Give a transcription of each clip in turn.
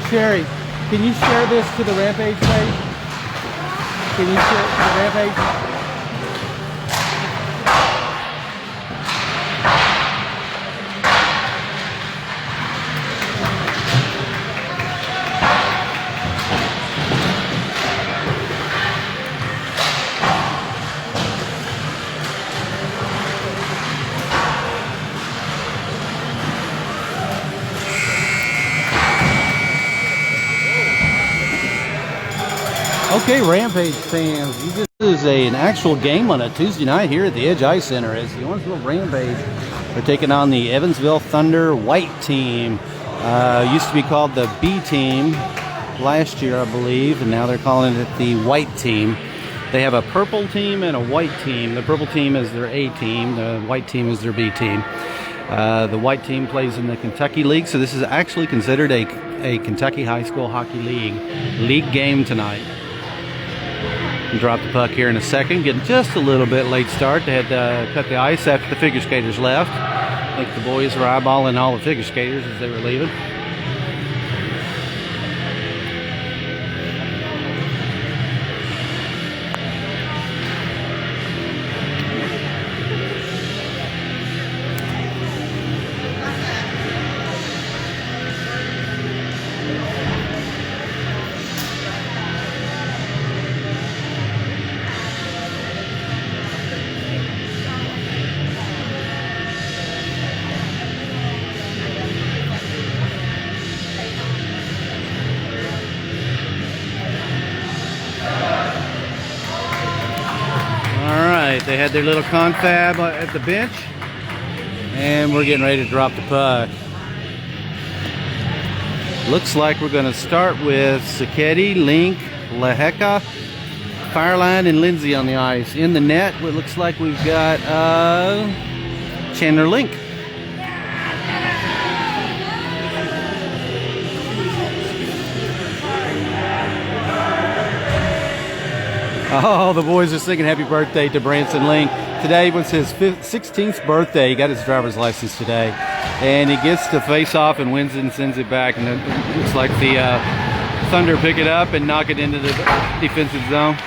Sherry, can you share this to the Rampage page? Can you share it to the Rampage? Okay, Rampage fans, this is an actual game on a Tuesday night here at the Edge Ice Center as the Owensboro Rampage are taking on the Evansville Thunder White Team. Used to be called the B Team last year, I believe, and now they're calling it the White Team. They have a purple team and a white team. The purple team is their A team, the white team is their B team. The white team plays in the Kentucky League, so this is actually considered a Kentucky High School Hockey League game tonight. Drop the puck here in a second. Getting just a little bit late start. They had to cut the ice after the figure skaters left. I think the boys were eyeballing all the figure skaters as they were leaving. They had their little confab at the bench, and we're getting ready to drop the puck. Looks like we're going to start with Sacchetti, Link, Lehecka, Fireline, and Lindsay on the ice. In the net, it looks like we've got Chandler Link. Oh, the boys are singing happy birthday to Branson Link. Today was his 16th birthday. He got his driver's license today. And he gets to face off and wins it and sends it back. And it looks like the Thunder pick it up and knock it into the defensive zone.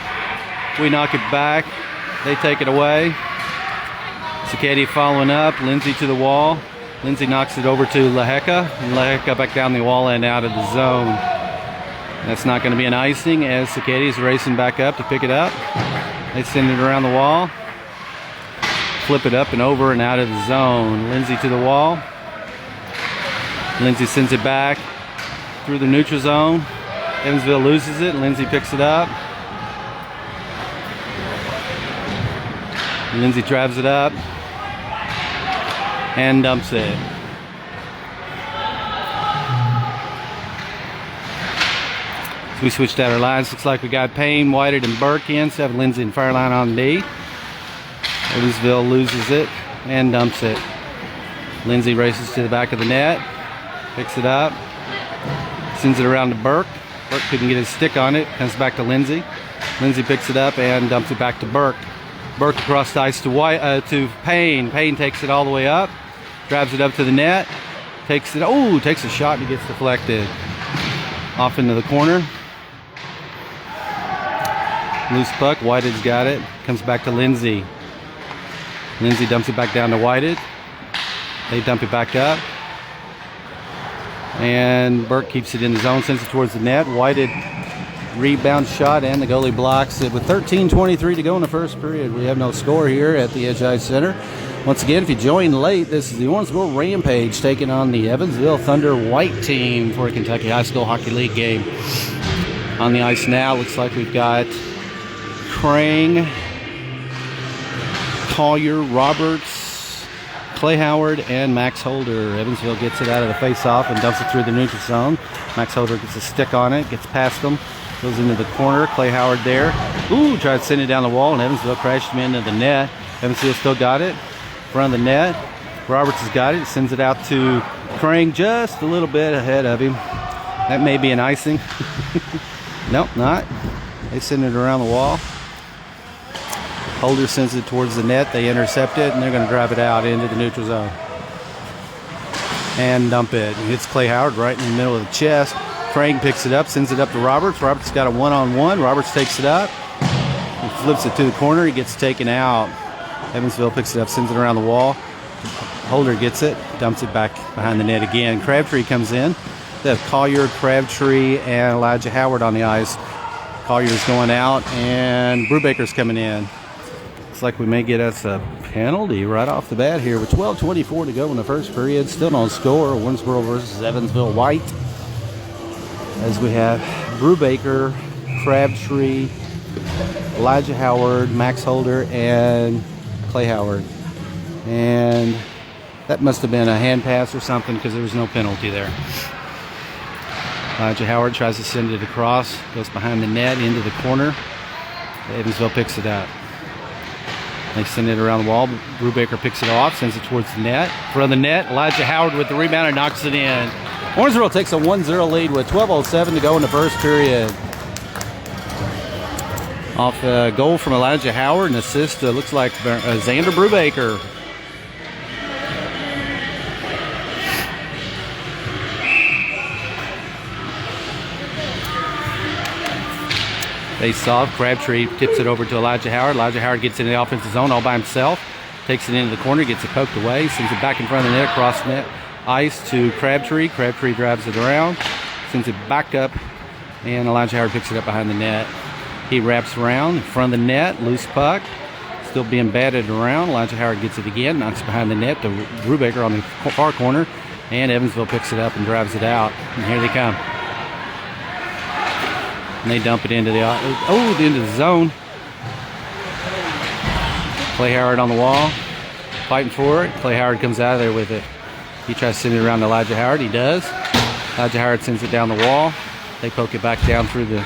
We knock it back. They take it away. Sacchetti following up. Lindsay to the wall. Lindsay knocks it over to Lehecka. And Lehecka back down the wall and out of the zone. That's not going to be an icing as Sacchetti is racing back up to pick it up. They send it around the wall. Flip it up and over and out of the zone. Lindsay to the wall. Lindsay sends it back through the neutral zone. Evansville loses it. Lindsay picks it up. Lindsay drives it up and dumps it. We switched out our lines. Looks like we got Payne, Whited, and Burke in. So have Lindsay and Fireline on D. Evansville loses it and dumps it. Lindsay races to the back of the net, picks it up, sends it around to Burke. Burke couldn't get his stick on it. Comes back to Lindsay. Lindsay picks it up and dumps it back to Burke. Burke across the ice to Payne. Payne takes it all the way up, drives it up to the net, takes a shot and it gets deflected off into the corner. Loose puck, Whited's got it. Comes back to Lindsay. Lindsay dumps it back down to Whited. They dump it back up. And Burke keeps it in the zone, sends it towards the net. Whited rebound shot and the goalie blocks it. With 13:23 to go in the first period, we have no score here at the Edge Ice Center. Once again, if you joined late, this is the Owensboro Rampage taking on the Evansville Thunder White Team for a Kentucky High School Hockey League game. On the ice now, looks like we've got Krang, Collier, Roberts, Clay Howard, and Max Holder. Evansville gets it out of the face-off and dumps it through the neutral zone. Max Holder gets a stick on it, gets past him, goes into the corner. Clay Howard there. Tried to send it down the wall, and Evansville crashed him into the net. Evansville still got it. Front of the net. Roberts has got it. Sends it out to Krang just a little bit ahead of him. That may be an icing. Nope, not. They send it around the wall. Holder sends it towards the net. They intercept it, and they're going to drive it out into the neutral zone. And dump it. It hits Clay Howard right in the middle of the chest. Craig picks it up, sends it up to Roberts. Roberts got a one-on-one. Roberts takes it up. He flips it to the corner. He gets taken out. Evansville picks it up, sends it around the wall. Holder gets it, dumps it back behind the net again. Crabtree comes in. They have Collier, Crabtree, and Elijah Howard on the ice. Collier's going out, and Brubaker's coming in. Looks like we may get us a penalty right off the bat here with 12:24 to go in the first period. Still no score. Owensboro versus Evansville White. As we have Brubaker, Crabtree, Elijah Howard, Max Holder, and Clay Howard. And that must have been a hand pass or something because there was no penalty there. Elijah Howard tries to send it across, goes behind the net into the corner. Evansville picks it up. They send it around the wall. Brubaker picks it off, sends it towards the net. From the net, Elijah Howard with the rebound and knocks it in. Owensboro takes a 1-0 lead with 12:07 to go in the first period. Off a goal from Elijah Howard, an assist looks like Xander Brubaker. Face off, Crabtree tips it over to Elijah Howard. Elijah Howard gets into the offensive zone all by himself. Takes it into the corner, gets it poked away, sends it back in front of the net, across net ice to Crabtree. Crabtree drives it around, sends it back up, and Elijah Howard picks it up behind the net. He wraps around in front of the net, loose puck, still being batted around. Elijah Howard gets it again, knocks it behind the net to Brubaker on the far corner, and Evansville picks it up and drives it out. And here they come. And they dump it into the zone. Clay Howard on the wall, fighting for it. Clay Howard comes out of there with it. He tries to send it around to Elijah Howard. He does. Elijah Howard sends it down the wall. They poke it back down through the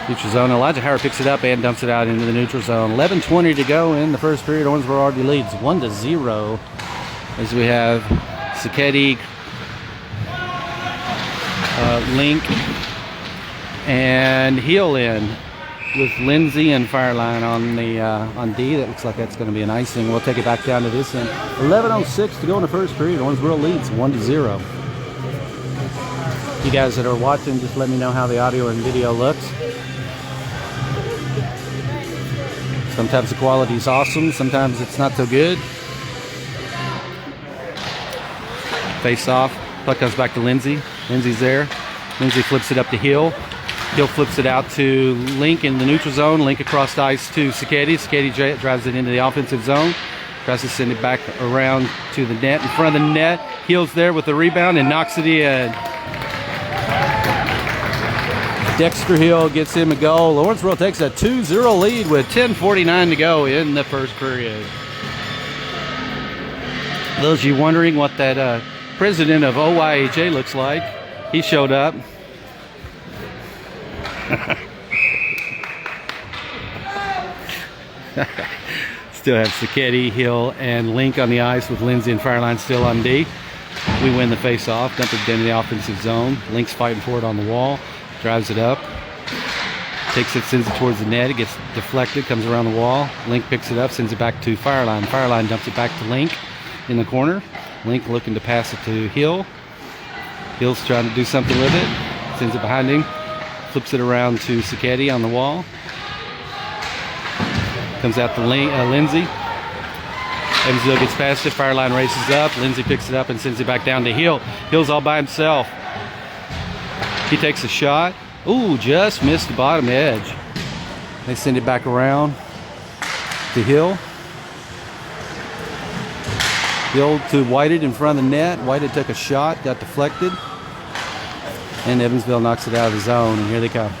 neutral zone. Elijah Howard picks it up and dumps it out into the neutral zone. 11:20 to go in the first period. Owensboro already leads 1-0 as we have Sacchetti, Link, and Heel in with Lindsay and Fireline on D. That looks like that's going to be an icing. We'll take it back down to this end. 11:06 to go in the first period. Owensboro leads 1-0. You guys that are watching, just let me know how the audio and video looks. Sometimes the quality is awesome. Sometimes it's not so good. Face off. Puck comes back to Lindsay. Lindsay's there. Lindsay flips it up to Hill. Hill flips it out to Link in the neutral zone. Link across the ice to Sacchetti. Sacchetti drives it into the offensive zone. Tries to send it back around to the net. In front of the net. Hill's there with the rebound and knocks it in. Dexter Hill gets him a goal. Owensboro takes a 2-0 lead with 10:49 to go in the first period. Those of you wondering what that president of OYHA looks like, he showed up. Still have Sacchetti, Hill, and Link on the ice with Lindsay and Fireline still on D. We win the face-off, dump it into the offensive zone. Link's fighting for it on the wall, drives it up, takes it, sends it towards the net. It gets deflected, comes around the wall. Link picks it up, sends it back to Fireline. Fireline dumps it back to Link in the corner. Link looking to pass it to Hill. Hill's trying to do something with it, sends it behind him. Flips it around to Sacchetti on the wall. Comes out to Lindsay. Evansville gets past it. Fireline races up. Lindsay picks it up and sends it back down to Hill. Hill's all by himself. He takes a shot. Ooh, just missed the bottom edge. They send it back around to Hill. Hill to Whited in front of the net. Whited took a shot, got deflected. And Evansville knocks it out of the zone, and here they come.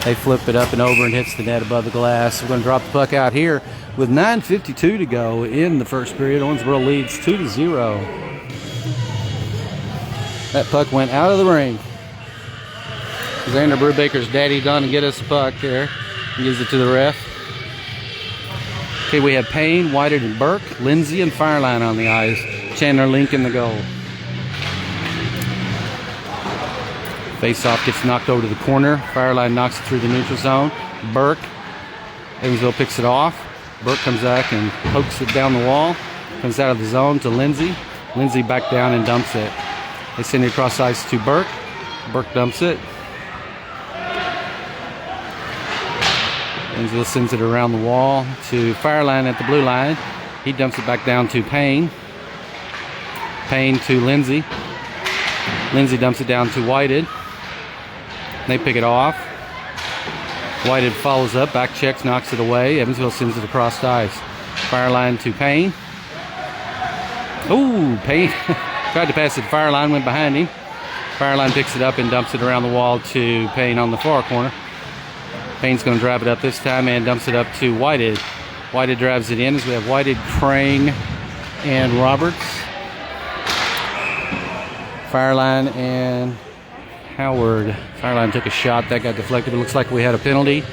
They flip it up and over and hits the net above the glass. We're going to drop the puck out here with 9:52 to go in the first period. Owensboro leads 2-0. That puck went out of the ring. Xander Brubaker's daddy done to get us the puck there. He gives it to the ref. Okay, we have Payne, Whited, and Burke, Lindsay, and Fireline on the ice. Chandler Link in the goal. Face-off gets knocked over to the corner. Fireline knocks it through the neutral zone. Burke. Evansville picks it off. Burke comes back and pokes it down the wall. Comes out of the zone to Lindsay. Lindsay back down and dumps it. They send it across ice to Burke. Burke dumps it. Evansville sends it around the wall to Fireline at the blue line. He dumps it back down to Payne. Payne to Lindsay. Lindsay dumps it down to Whited. They pick it off. Whited follows up, back checks, knocks it away. Evansville sends it across the ice. Fireline to Payne. Ooh, Payne tried to pass it. Fireline went behind him. Fireline picks it up and dumps it around the wall to Payne on the far corner. Payne's going to drive it up this time and dumps it up to Whited. Whited drives it in as we have Whited, Crane, and Roberts. Fireline and Howard. Fireline took a shot. That got deflected. It looks like we had a penalty.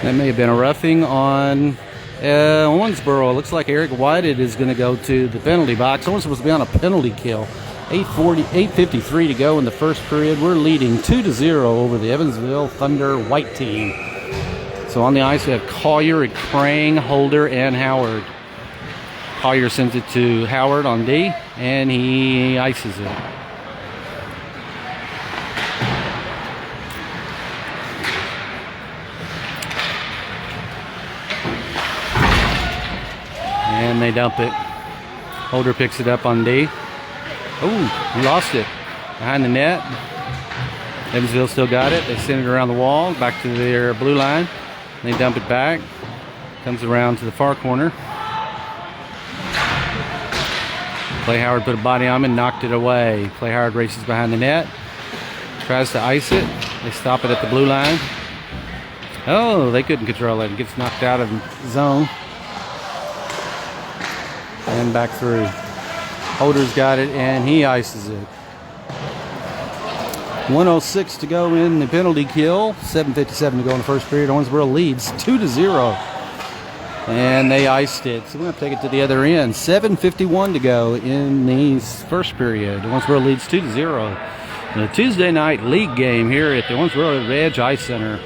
That may have been a roughing on Owensboro. Looks like Eric Whited is going to go to the penalty box. Owensboro supposed to be on a penalty kill. 8:53 to go in the first period. We're leading 2-0 over the Evansville Thunder white team. So on the ice we have Collier, Crane, Holder, and Howard. Collier sends it to Howard on D, and he ices it. And they dump it. Holder picks it up on D. Oh, he lost it behind the net. Evansville still got it. They send it around the wall, back to their blue line. They dump it back. Comes around to the far corner. Clay Howard put a body on him and knocked it away. Clay Howard races behind the net. Tries to ice it. They stop it at the blue line. Oh, they couldn't control it. It gets knocked out of the zone. And back through. Holder's got it, and he ices it. 1:06 to go in the penalty kill. 7:57 to go in the first period. Owensboro leads 2-0. And they iced it. So we're going to take it to the other end. 7:51 to go in the first period. Owensboro leads 2-0. In a Tuesday night league game here at the Owensboro Edge Ice Center.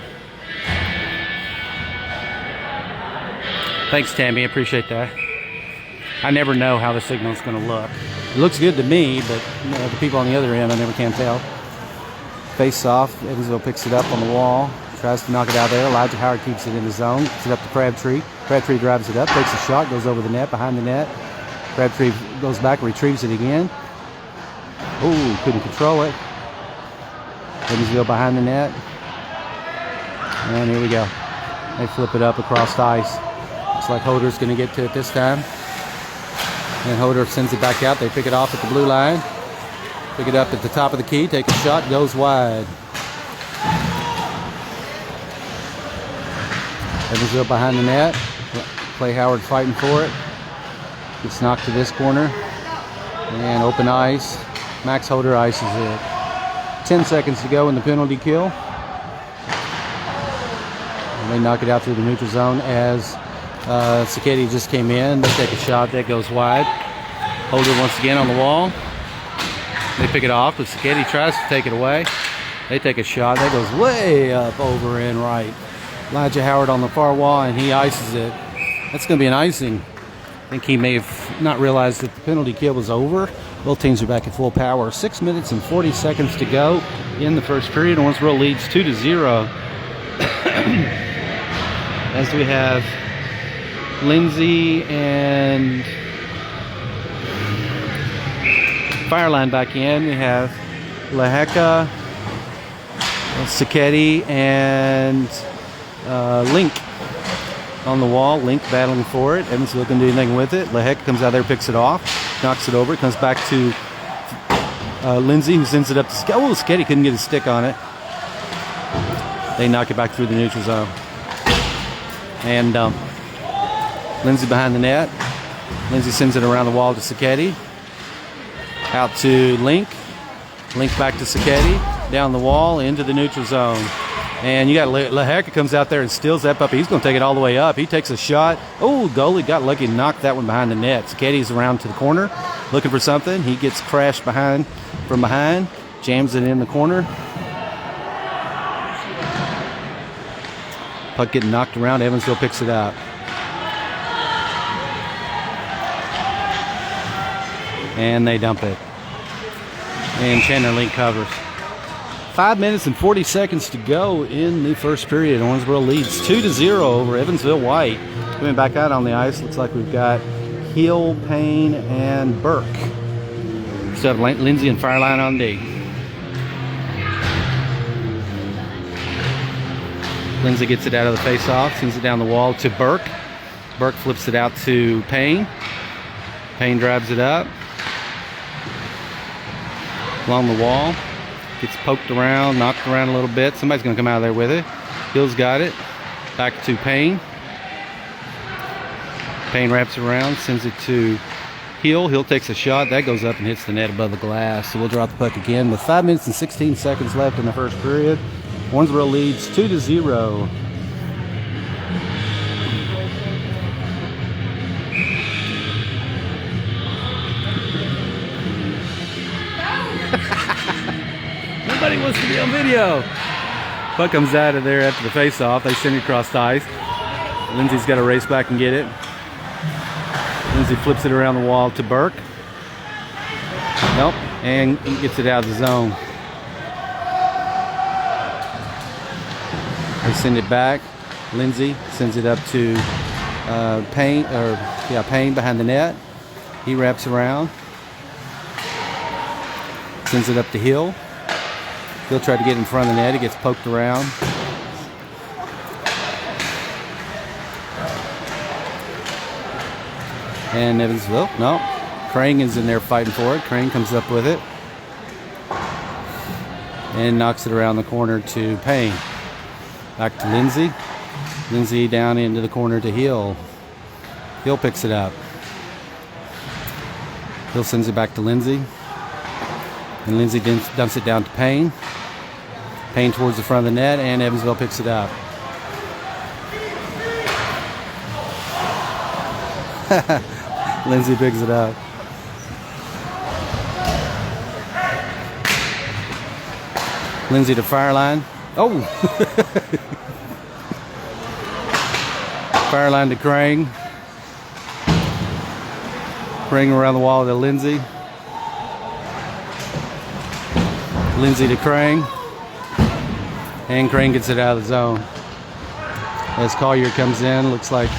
Thanks, Tammy. I appreciate that. I never know how the signal's going to look. It looks good to me, but the people on the other end, I never can tell. Face off. Evansville picks it up on the wall. Tries to knock it out there. Elijah Howard keeps it in the zone. Gets it up to Crabtree. Crabtree drives it up. Takes a shot. Goes over the net. Behind the net. Crabtree goes back. Retrieves it again. Ooh, couldn't control it. Evansville behind the net. And here we go. They flip it up across the ice. Looks like Holder's going to get to it this time. And Holder sends it back out. They pick it off at the blue line. Pick it up at the top of the key. Take a shot. Goes wide. Evansville behind the net. Clay Howard fighting for it. Gets knocked to this corner. And open ice. Max Holder ices it. 10 seconds to go in the penalty kill. And they knock it out through the neutral zone as Sacchetti just came in. They take a shot. That goes wide. Holder once again on the wall. They pick it off, but Sacchetti tries to take it away. They take a shot. That goes way up over and right. Elijah Howard on the far wall, and he ices it. That's going to be an icing. I think he may have not realized that the penalty kill was over. Both teams are back at full power. 6 minutes and 40 seconds to go in the first period. Owensboro leads 2-0. As we have Lindsay and Fireline back in. We have Lehecka, Sacchetti, and Link on the wall. Link battling for it. Evansville can do anything with it. Lehecka comes out there, picks it off, knocks it over. It comes back to Lindsay, who sends it up to Sacchetti. Oh, Sacchetti couldn't get his stick on it. They knock it back through the neutral zone. And Lindsay behind the net. Lindsay sends it around the wall to Sacchetti. Out to Link. Link back to Sacchetti. Down the wall into the neutral zone. And you got Lehecka comes out there and steals that puppy. He's going to take it all the way up. He takes a shot. Oh, goalie got lucky and knocked that one behind the net. Sacchetti's around to the corner looking for something. He gets crashed from behind. Jams it in the corner. Puck getting knocked around. Evansville picks it up. And they dump it. And Chandler Link covers. 5 minutes and 40 seconds to go in the first period. Owensboro leads 2-0 over Evansville White. Coming back out on the ice, looks like we've got Hill, Payne, and Burke. We still have Lindsay and Fireline on D. Lindsay gets it out of the face-off, sends it down the wall to Burke. Burke flips it out to Payne. Payne drives it up along the wall. Gets poked around, knocked around a little bit. Somebody's going to come out of there with it. Hill's got it. Back to Payne. Payne wraps it around, sends it to Hill. Hill takes a shot. That goes up and hits the net above the glass. So we'll drop the puck again with 5 minutes and 16 seconds left in the first period. Owensboro leads 2-0. Nobody wants to be on video. Puck comes out of there after the face-off. They send it across the ice. Lindsay's got to race back and get it. Lindsay flips it around the wall to Burke. Nope, and he gets it out of the zone. They send it back. Lindsay sends it up to Payne behind the net. He wraps around. Sends it up to Hill. He'll try to get in front of the net. He gets poked around. And Evansville, no. Crane is in there fighting for it. Crane comes up with it. And knocks it around the corner to Payne. Back to Lindsay. Lindsay down into the corner to Hill. Hill picks it up. Hill sends it back to Lindsay. And Lindsay dumps it down to Payne. Payne towards the front of the net, and Evansville picks it up. Lindsay picks it up. Lindsay to Fireline. Oh! Fireline to Crane. Crane around the wall to Lindsay. Lindsay to Crane. And Crane gets it out of the zone. As Collier comes in, looks like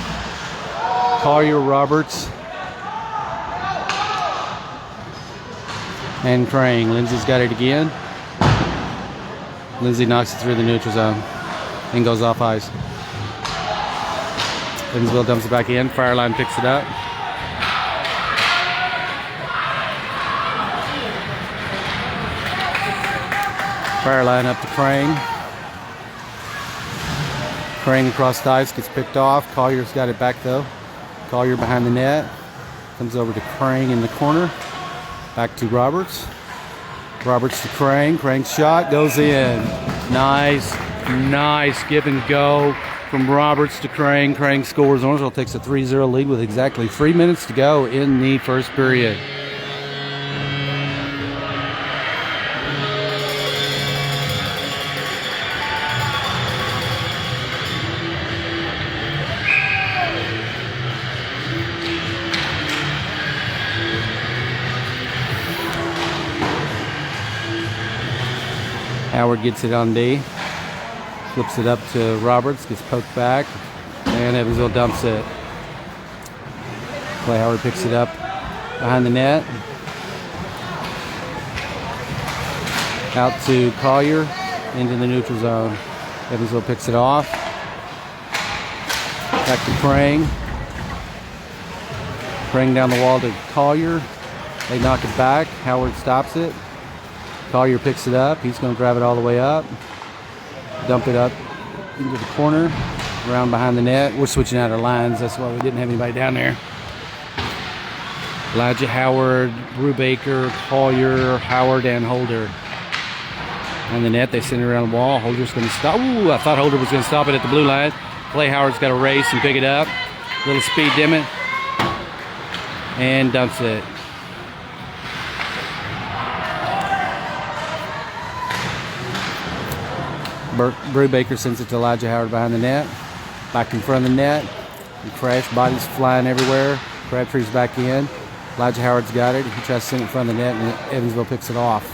Collier, Roberts, and Crane. Lindsay's got it again. Lindsay knocks it through the neutral zone and goes off ice. Evansville dumps it back in. Fireline picks it up. Fireline up to Crane. Crane across the ice, gets picked off. Collier's got it back though. Collier behind the net. Comes over to Crane in the corner. Back to Roberts. Roberts to Crane. Crane's shot goes in. Nice give and go from Roberts to Crane. Crane scores. Owensboro takes a 3-0 lead with exactly 3 minutes to go in the first period. Howard gets it on D. Flips it up to Roberts. Gets poked back. And Evansville dumps it. Clay Howard picks it up behind the net. Out to Collier. Into the neutral zone. Evansville picks it off. Back to Crane. Crane down the wall to Collier. They knock it back. Howard stops it. Collier picks it up. He's going to drive it all the way up. Dump it up into the corner. Around behind the net. We're switching out our lines. That's why we didn't have anybody down there. Elijah Howard, Brubaker, Collier, Howard, and Holder. On the net, they send it around the wall. Holder's going to stop. Ooh, I thought Holder was going to stop it at the blue line. Clay Howard's got to race and pick it up. Little speed dimmet. And dumps it. Brubaker sends it to Elijah Howard behind the net. Back in front of the net. And crash, bodies flying everywhere. Crabtree's back in. Elijah Howard's got it. He tries to send it in front of the net, and Evansville picks it off.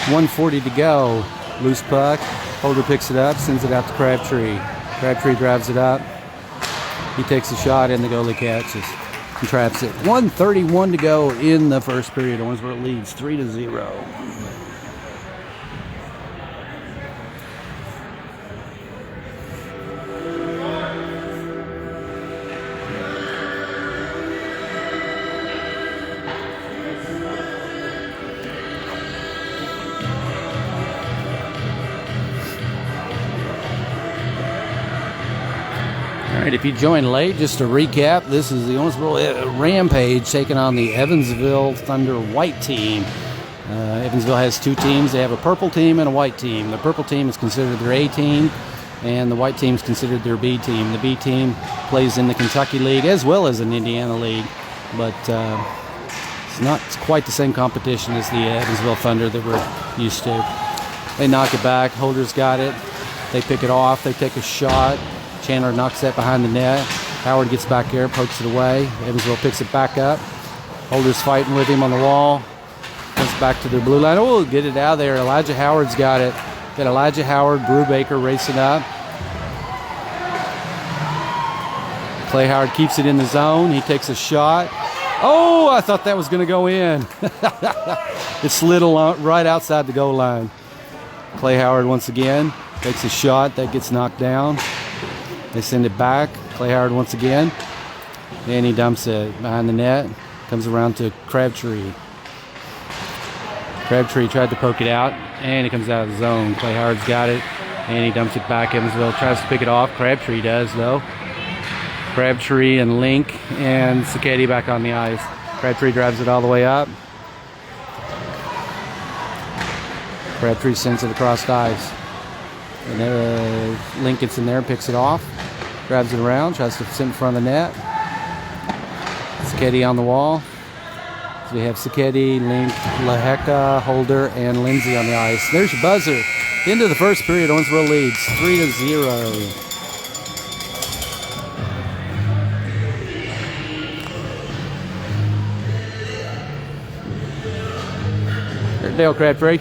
1:40 to go. Loose puck. Holder picks it up, sends it out to Crabtree. Crabtree drives it up. He takes a shot and the goalie catches and traps it. 1:31 to go in the first period. Owensboro leads 3-0. All right, if you joined late, just to recap, this is the Owensboro Rampage taking on the Evansville Thunder White team. Evansville has two teams. They have a purple team and a white team. The purple team is considered their A team, and the white team is considered their B team. The B team plays in the Kentucky League as well as an Indiana League, but it's not quite the same competition as the Evansville Thunder that we're used to. They knock it back. Holder's got it. They pick it off. They take a shot. Chandler knocks that behind the net. Howard gets back there, pokes it away. Evansville picks it back up. Holder's fighting with him on the wall. Comes back to their blue line. Oh, get it out of there. Elijah Howard's got it. Got Elijah Howard, Brubaker racing up. Clay Howard keeps it in the zone. He takes a shot. Oh, I thought that was going to go in. It slid along right outside the goal line. Clay Howard once again takes a shot. That gets knocked down. They send it back. Clay Howard once again. And he dumps it behind the net. Comes around to Crabtree. Crabtree tried to poke it out, and it comes out of the zone. Clay Howard's got it, and he dumps it back. Evansville tries to pick it off. Crabtree does, though. Crabtree and Link and Sacchetti back on the ice. Crabtree drives it all the way up. Crabtree sends it across the ice. And Link gets in there, picks it off, grabs it around, tries to sit in front of the net. Sacchetti on the wall. So we have Sacchetti, Link, Laheka, Holder, and Lindsay on the ice. There's your buzzer. Into the first period, Owensboro leads 3-0. There's Dale Crabtree.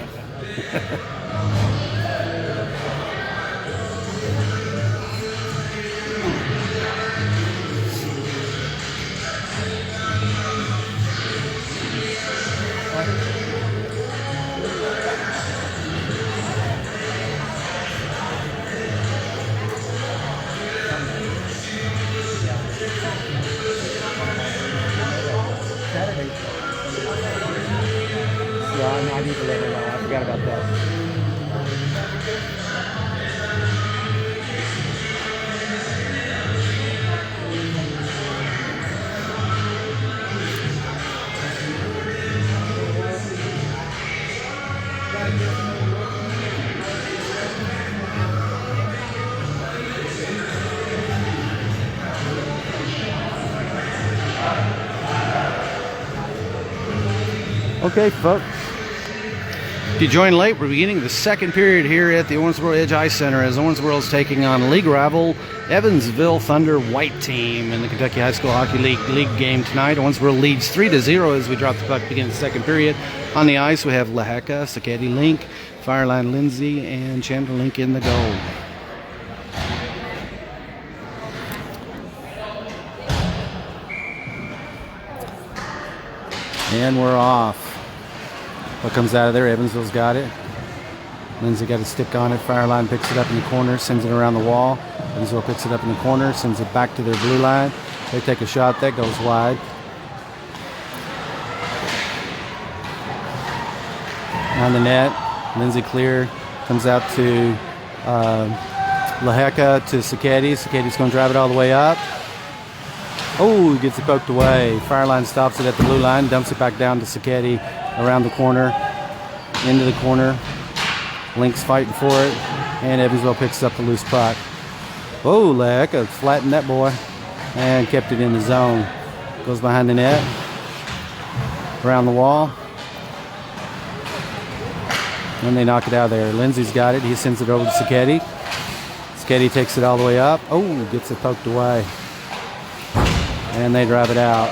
I need to let her know. I forgot about that. Okay, folks. If you joined late, we're beginning the second period here at the Owensboro Edge Ice Center as Owensboro is taking on league rival Evansville Thunder White team in the Kentucky High School Hockey League game tonight. Owensboro leads 3-0 as we drop the puck beginning the second period. On the ice, we have Laheka, Sacchetti, Link, Fireline Lindsay, and Chandler Link in the goal. And we're off. What comes out of there? Evansville's got it. Lindsay got a stick on it. Fireline picks it up in the corner, sends it around the wall. Evansville picks it up in the corner, sends it back to their blue line. They take a shot. That goes wide. On the net, Lindsay clear. Comes out to Laheka to Sacchetti. Sacchetti's going to drive it all the way up. Oh, he gets it poked away. Fireline stops it at the blue line, dumps it back down to Sacchetti around the corner, into the corner. Link's fighting for it, and Evansville picks up the loose puck. Oh, Laheka flattened that boy and kept it in the zone. Goes behind the net, around the wall, and they knock it out of there. Lindsay's got it. He sends it over to Sacchetti. Sacchetti takes it all the way up. Oh, gets it poked away. And they drive it out.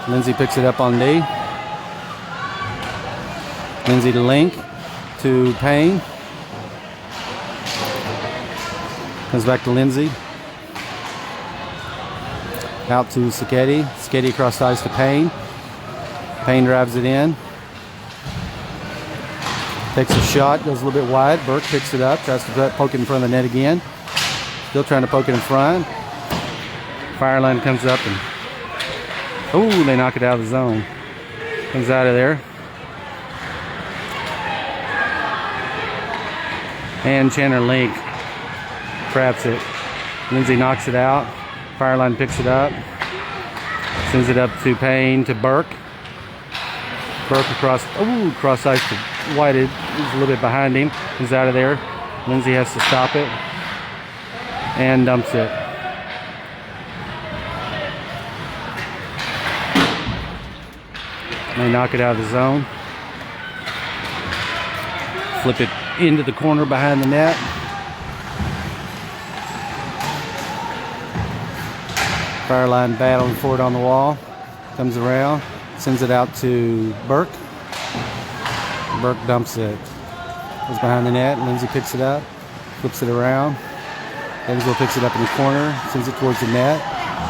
Lindsay picks it up on D. Lindsay to Link, to to Payne. Comes back to Lindsay. Out to Sacchetti. Sacchetti across the ice to Payne. Payne drives it in. Takes a shot, goes a little bit wide. Burke picks it up, tries to poke it in front of the net again. Still trying to poke it in front. Fireline comes up and, oh, they knock it out of the zone. Comes out of there. And Chandler Link traps it. Lindsay knocks it out. Fireline picks it up. Sends it up to Payne to Burke. Burke across ice to Whited. He's a little bit behind him. He's out of there. Lindsay has to stop it. And dumps it. They knock it out of the zone. Flip it into the corner behind the net. Fireline battling for it on the wall. Comes around. Sends it out to Burke. Burke dumps it. Goes behind the net. Lindsay picks it up. Flips it around. Evansville picks it up in the corner. Sends it towards the net.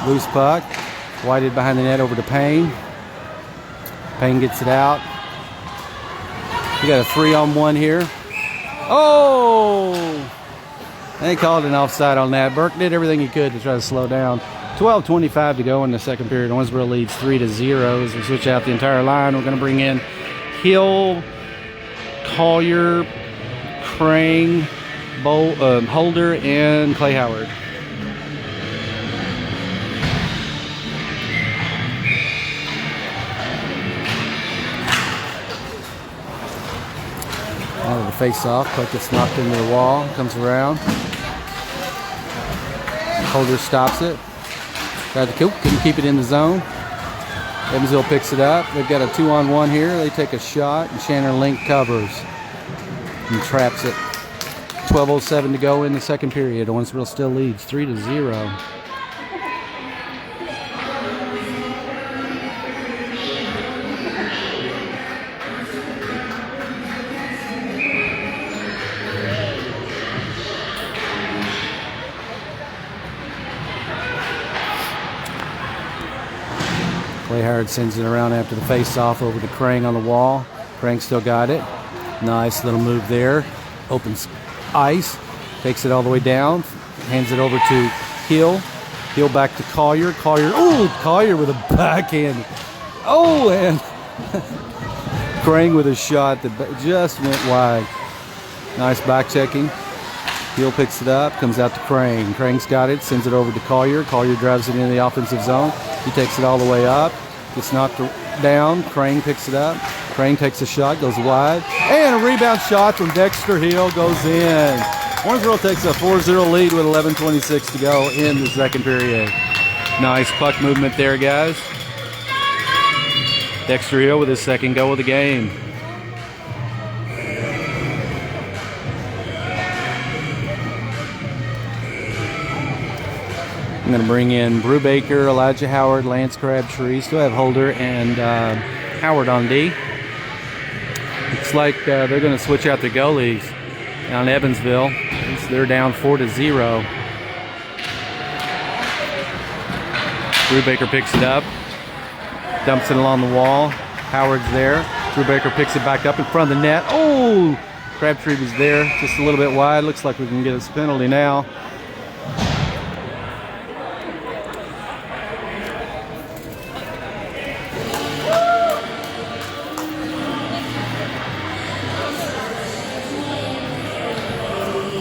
Loose puck. Whited behind the net over to Payne. Payne gets it out. We got a 3-on-1 here. Oh! They called an offside on that. Burke did everything he could to try to slow down. 12:25 to go in the second period. Owensboro leads 3-0 as we switch out the entire line. We're going to bring in Hill, Collier, Crane, Holder, and Clay Howard. Out of the face-off, puck gets knocked into the wall, comes around. Holder stops it. Tried to couldn't keep it in the zone. Evansville picks it up. They've got a 2-on-1 here. They take a shot, and Chandler Link covers and traps it. 12:07 to go in the second period. Owensboro still leads 3-0. Clay Howard sends it around after the face-off over to Crane on the wall. Crane still got it. Nice little move there. Opens ice. Takes it all the way down. Hands it over to Hill. Hill back to Collier. Collier. Oh, Collier with a backhand. Oh, and Crane with a shot that just went wide. Nice back checking. Hill picks it up. Comes out to Crane. Crane's got it. Sends it over to Collier. Collier drives it into the offensive zone. He takes it all the way up. Gets knocked down. Crane picks it up. Crane takes a shot, goes wide. And a rebound shot from Dexter Hill goes in. Owensboro takes a 4-0 lead with 11:26 to go in the second period. Nice puck movement there, guys. Dexter Hill with his second goal of the game. I'm going to bring in Brubaker, Elijah Howard, Lance Crabtree. Still have Holder and Howard on D. Looks like they're going to switch out the goalies down Evansville. They're down 4-0. Brubaker picks it up, dumps it along the wall. Howard's there. Brubaker picks it back up in front of the net. Oh! Crabtree was there, just a little bit wide. Looks like we can get us a penalty now.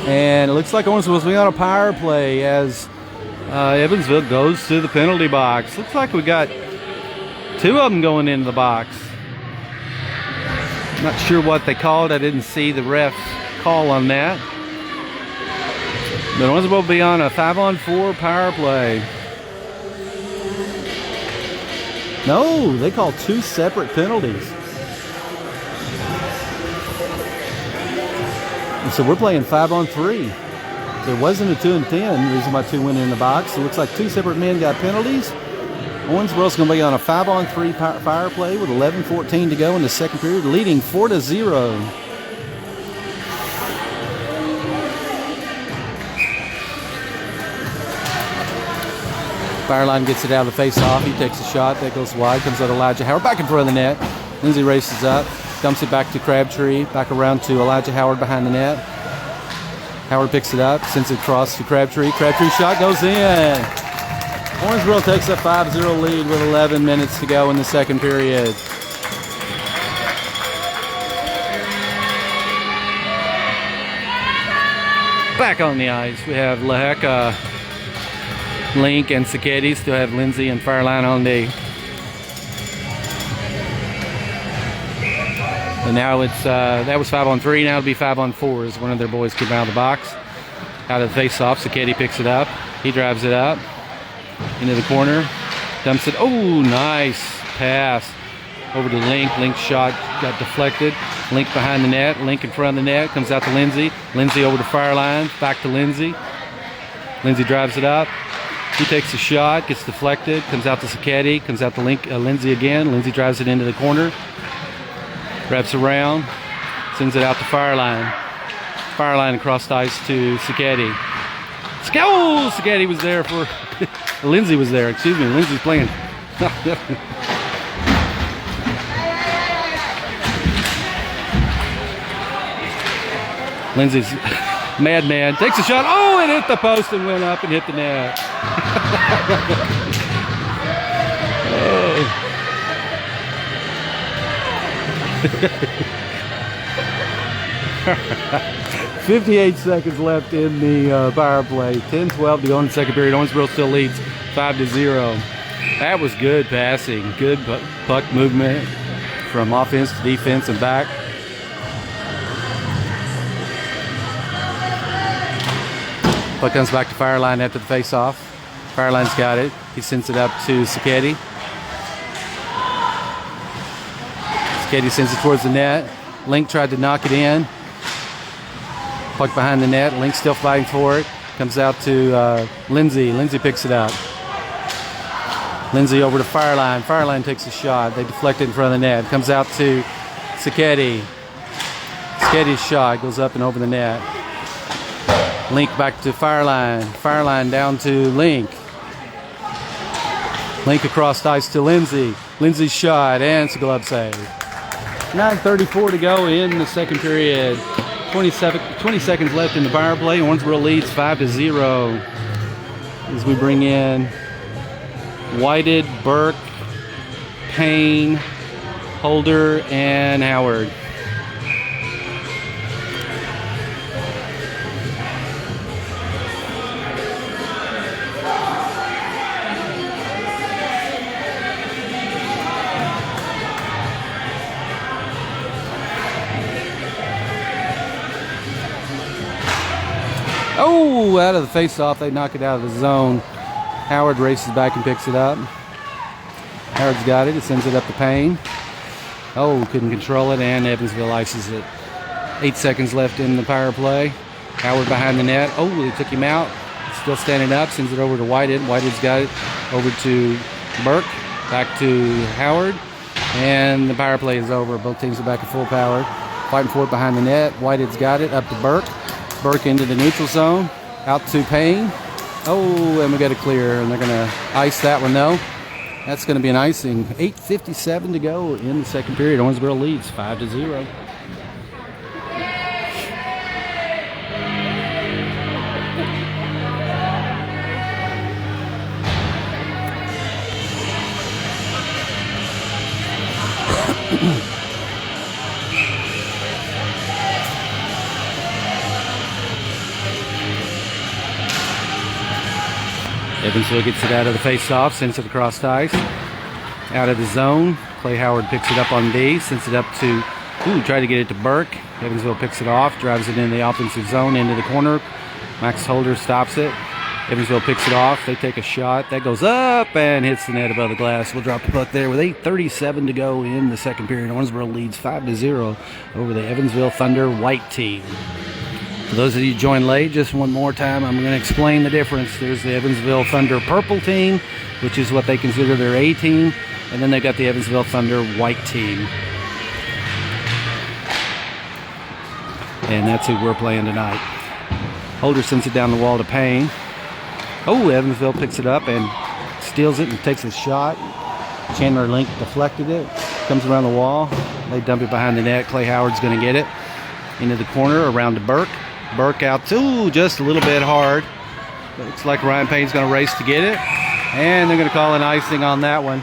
And it looks like Owensboro will be on a power play as Evansville goes to the penalty box. Looks like we got two of them going into the box. Not sure what they called. I didn't see the ref call on that. But Owensboro will be on a 5-on-4 power play. No, they called two separate penalties. And so we're playing 5-on-3. There wasn't a 2-and-10. The reason why two went in the box. It looks like two separate men got penalties. Owensboro's going to be on a 5-on-3 power play with 11:14 to go in the second period, leading 4-0. Fireline gets it out of the face-off. He takes a shot. That goes wide. Comes out Elijah Howard. Back in front of the net. Lindsay races up. Dumps it back to Crabtree. Back around to Elijah Howard behind the net. Howard picks it up. Sends it across to Crabtree. Crabtree's shot goes in. Owensboro takes a 5-0 lead with 11 minutes to go in the second period. Back on the ice, we have Lehecka, Link, and Sacchetti. Still have Lindsay and Fireline on the. And now it's that was 5-on-3. Now it'll be 5-on-4 as one of their boys came out of the box, out of the face-off. Sacchetti picks it up. He drives it up into the corner, dumps it. Oh, nice pass over to Link. Link's shot got deflected. Link behind the net. Link in front of the net. Comes out to Lindsay. Lindsay over to Fireline. Back to Lindsay. Lindsay drives it up. He takes a shot. Gets deflected. Comes out to Sacchetti. Comes out to Lindsay again. Lindsay drives it into the corner. Wraps around. Sends it out to Fireline. Fireline across the ice to Sacchetti. Oh, Sacchetti was there for... Lindsay was there. Excuse me. Lindsay's playing. Lindsay's madman. Takes a shot. Oh, it hit the post and went up and hit the net. 58 seconds left in the power play. 10-12 to go in the second period. Owensboro still leads 5-0. That was good passing. Good puck movement from offense to defense and back. Puck comes back to Fireline after the face-off. Fireline's got it. He sends it up to Sacchetti. Sacchetti sends it towards the net. Link tried to knock it in. Puck behind the net. Link still fighting for it. Comes out to Lindsay. Lindsay picks it up. Lindsay over to Fireline. Fireline takes a shot. They deflect it in front of the net. Comes out to Sacchetti. Sacchetti's shot goes up and over the net. Link back to Fireline. Fireline down to Link. Link across ice to Lindsay. Lindsay's shot, and it's a glove save. 9:34 to go in the second period. 20 seconds left in the power play. Owensboro leads 5-0 as we bring in Whited, Burke, Payne, Holder, and Howard. Oh, out of the face-off, they knock it out of the zone. Howard races back and picks it up. Howard's got it. It sends it up to Payne. Oh, couldn't control it, and Evansville ices it. 8 seconds left in the power play. Howard behind the net. Oh, they took him out. Still standing up. Sends it over to Whited. Whited's got it over to Burke. Back to Howard. And the power play is over. Both teams are back at full power. Fighting for it behind the net. Whited's got it. Up to Burke. Burke into the neutral zone. Out to Payne. Oh, and we got a clear. And they're going to ice that one, though. That's going to be an icing. 8:57 to go in the second period. Owensboro leads 5-0. Evansville gets it out of the face-off, sends it across the ice, out of the zone. Clay Howard picks it up on D, sends it up to, try to get it to Burke. Evansville picks it off, drives it into the offensive zone, into the corner. Max Holder stops it. Evansville picks it off. They take a shot. That goes up and hits the net above the glass. We'll drop the puck there with 8:37 to go in the second period. Owensboro leads 5-0 over the Evansville Thunder white team. For those of you who joined late, just one more time, I'm going to explain the difference. There's the Evansville Thunder purple team, which is what they consider their A team, and then they got the Evansville Thunder white team. And that's who we're playing tonight. Holder sends it down the wall to Payne. Oh, Evansville picks it up and steals it and takes a shot. Chandler Link deflected it. Comes around the wall. They dump it behind the net. Clay Howard's going to get it. Into the corner, around to Burke. Burke out to just a little bit hard. But looks like Ryan Payne's going to race to get it. And they're going to call an icing on that one.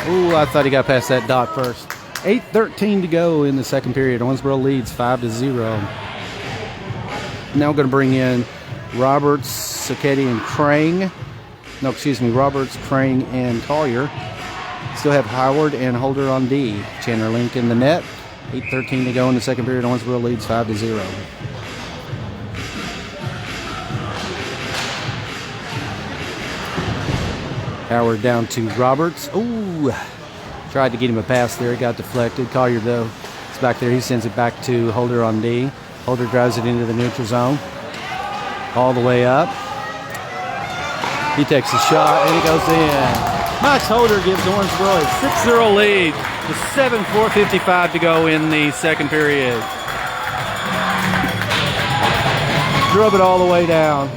Ooh, I thought he got past that dot first. 8:13 to go in the second period. Owensboro leads 5-0. Now going to bring in Roberts, Sacchetti, and Crane. No, excuse me, Roberts, Crane, and Collier. Still have Howard and Holder on D. Chandler Link in the net. 8:13 to go in the second period. Owensboro leads 5-0. Howard down to Roberts. Ooh, tried to get him a pass there. It got deflected. Collier, though, is back there. He sends it back to Holder on D. Holder drives it into the neutral zone. All the way up. He takes a shot, and it goes in. Max Holder gives Owensboro a 6-0 lead with 7:4:55 to go in the second period. Drove it all the way down.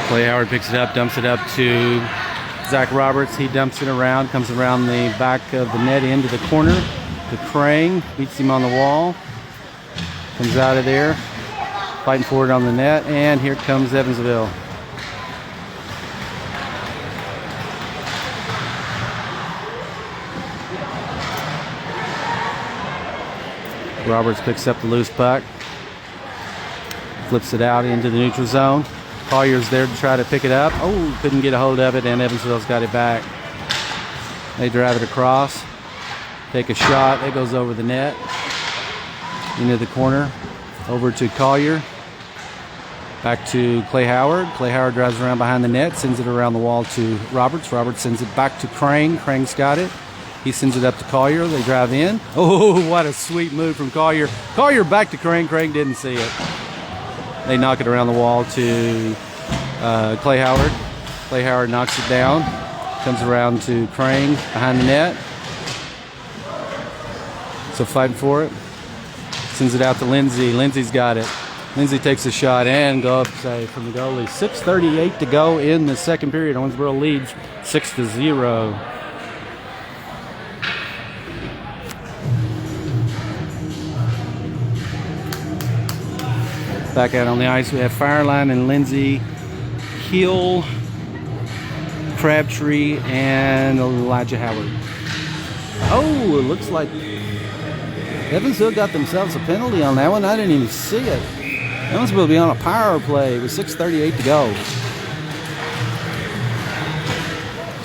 Clay Howard picks it up, dumps it up to Zach Roberts. He dumps it around, comes around the back of the net into the corner to Crane, beats him on the wall, comes out of there, fighting for it on the net, and here comes Evansville. Roberts picks up the loose puck, flips it out into the neutral zone. Collier's there to try to pick it up. Oh, couldn't get a hold of it, and Evansville's got it back. They drive it across, take a shot. It goes over the net, into the corner, over to Collier. Back to Clay Howard. Clay Howard drives around behind the net, sends it around the wall to Roberts. Roberts sends it back to Crane. Crane's got it. He sends it up to Collier. They drive in. Oh, what a sweet move from Collier. Collier back to Crane. Crane didn't see it. They knock it around the wall to Clay Howard. Clay Howard knocks it down. Comes around to Crane behind the net. So fighting for it. Sends it out to Lindsay. Lindsay's got it. Lindsay takes a shot and go up save from the goalie. 6:38 to go in the second period. Owensboro leads 6-0. Back out on the ice, we have Fireline and Lindsay, Heel, Crabtree, and Elijah Howard. Oh, it looks like Evansville got themselves a penalty on that one. I didn't even see it. Evansville will be on a power play with 6:38 to go.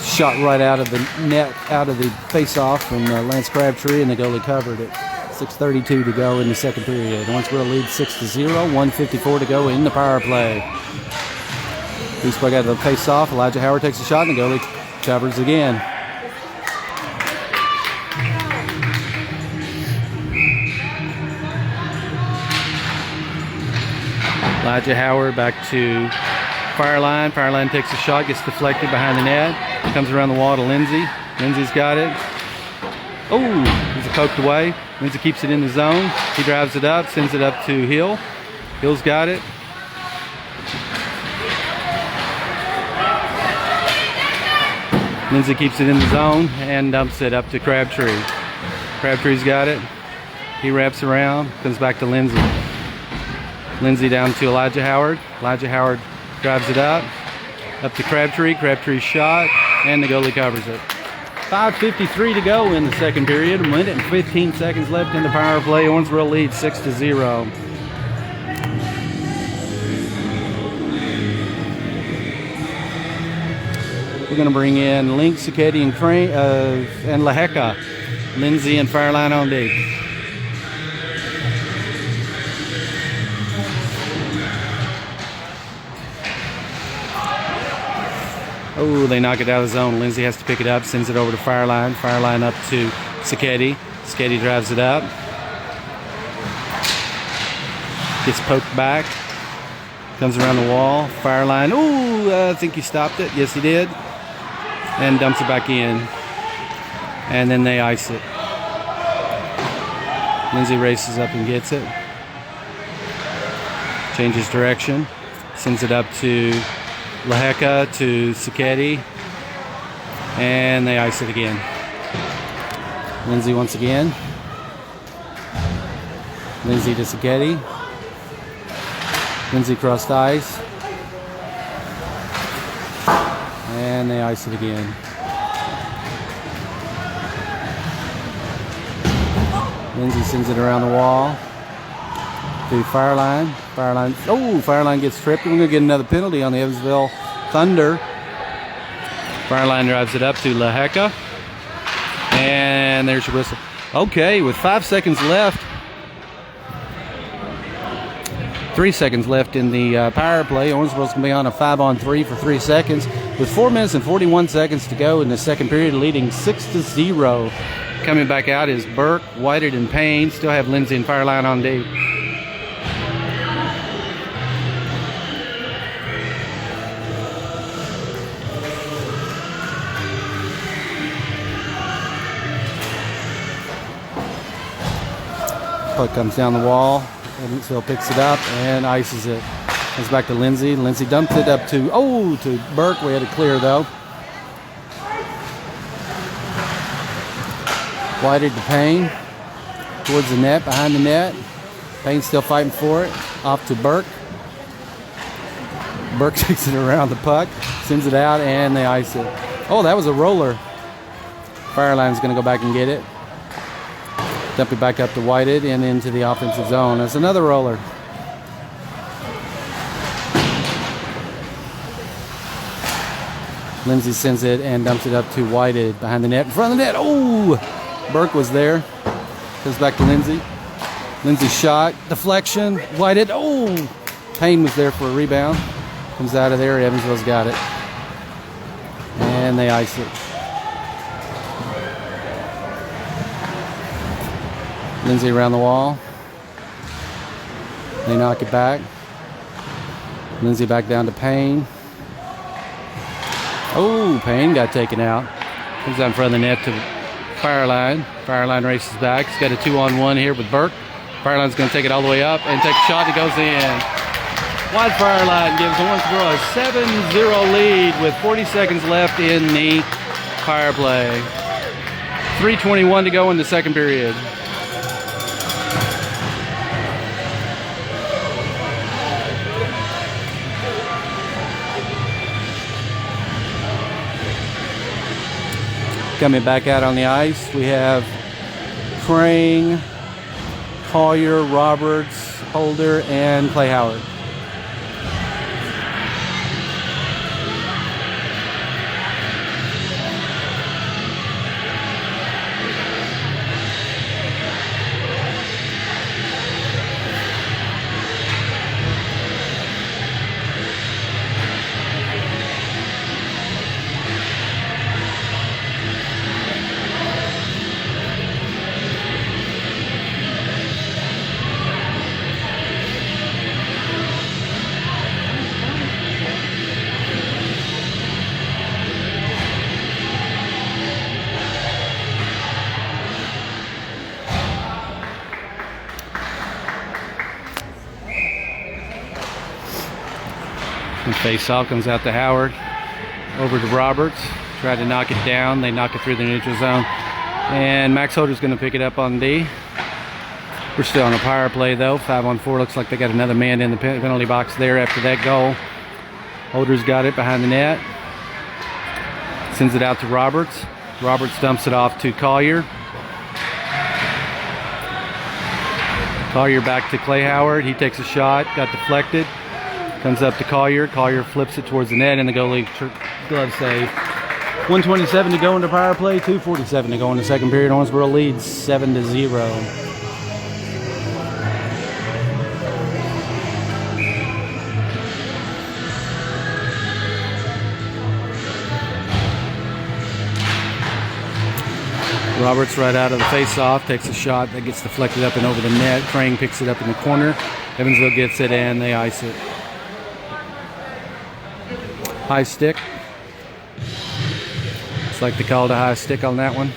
Shot right out of the net, out of the face-off from Lance Crabtree, and the goalie covered it. 6:32 to go in the second period. Owensboro leads 6-0. 1:54 to go in the power play. Loose puck out of the face-off. Elijah Howard takes a shot, and the goalie covers again. Elijah Howard back to Fireline. Fireline takes a shot, gets deflected behind the net. Comes around the wall to Lindsay. Lindsay's got it. Oh, he's poked away. Lindsay keeps it in the zone. He drives it up, sends it up to Hill. Hill's got it. Lindsay keeps it in the zone and dumps it up to Crabtree. Crabtree's got it. He wraps around, comes back to Lindsay. Lindsay down to Elijah Howard. Elijah Howard drives it up to Crabtree. Crabtree's shot, and the goalie covers it. 5:53 to go in the second period. A minute and 15 seconds left in the power play. Owensboro leads 6-0. We're going to bring in Link, Sacchetti, and Crane, and Laheka. Lindsay and Fireline on D. Oh, they knock it out of the zone. Lindsay has to pick it up, sends it over to Fireline. Fireline up to Sacchetti. Sacchetti drives it up. Gets poked back. Comes around the wall. Fireline. Oh, I think he stopped it. Yes, he did. And dumps it back in. And then they ice it. Lindsay races up and gets it. Changes direction. Sends it up to Laheka to Sacchetti, and they ice it again. Lindsay once again. Lindsay to Sacchetti. Lindsay crossed ice, and they ice it again. Lindsay sends it around the wall to Fireline. Fireline gets tripped. We're going to get another penalty on the Evansville Thunder. Fireline drives it up to Laheka. And there's your whistle. Okay, with 5 seconds left. 3 seconds left in the power play. Owensboro's going to be on a 5-on-3 for 3 seconds. With 4 minutes and 41 seconds to go in the second period, leading 6-0. Coming back out is Burke, Whited, and Payne. Still have Lindsay and Fireline on D. Puck comes down the wall. Evansville picks it up and ices it. Comes back to Lindsay. Lindsay dumps it up to Burke. We had to clear though. Whited to Payne. Towards the net, behind the net. Payne still fighting for it. Off to Burke. Burke takes it around the puck. Sends it out and they ice it. Oh, that was a roller. Fireline's going to go back and get it. Dump it back up to Whited and into the offensive zone. That's another roller. Lindsay sends it and dumps it up to Whited behind the net. In front of the net. Oh! Burke was there. Goes back to Lindsay. Lindsay shot. Deflection. Whited. Oh! Payne was there for a rebound. Comes out of there. Evansville's got it. And they ice it. Lindsay around the wall. They knock it back. Lindsay back down to Payne. Oh, Payne got taken out. Comes out in front of the net to Fireline. Fireline races back. He's got a 2-on-1 here with Burke. Fireline's going to take it all the way up and take a shot that goes in. Wide Fireline gives Owensboro a 7-0 lead with 40 seconds left in the power play. 3:21 to go in the second period. Coming back out on the ice, we have Crane, Collier, Roberts, Holder, and Clay Howard. And face-off comes out to Howard. Over to Roberts. Tried to knock it down. They knock it through the neutral zone. And Max Holder's going to pick it up on D. We're still on a power play, though. 5-on-4. Looks like they got another man in the penalty box there after that goal. Holder's got it behind the net. Sends it out to Roberts. Roberts dumps it off to Collier. Collier back to Clay Howard. He takes a shot. Got deflected. Comes up to Collier. Collier flips it towards the net, and the goalie glove save. 1:27 to go into power play. 2:47 to go in the second period. Owensboro leads 7-0. Roberts right out of the face-off, takes a shot that gets deflected up and over the net. Crane picks it up in the corner. Evansville gets it and they ice it. High stick. Looks like they called a high stick on that one.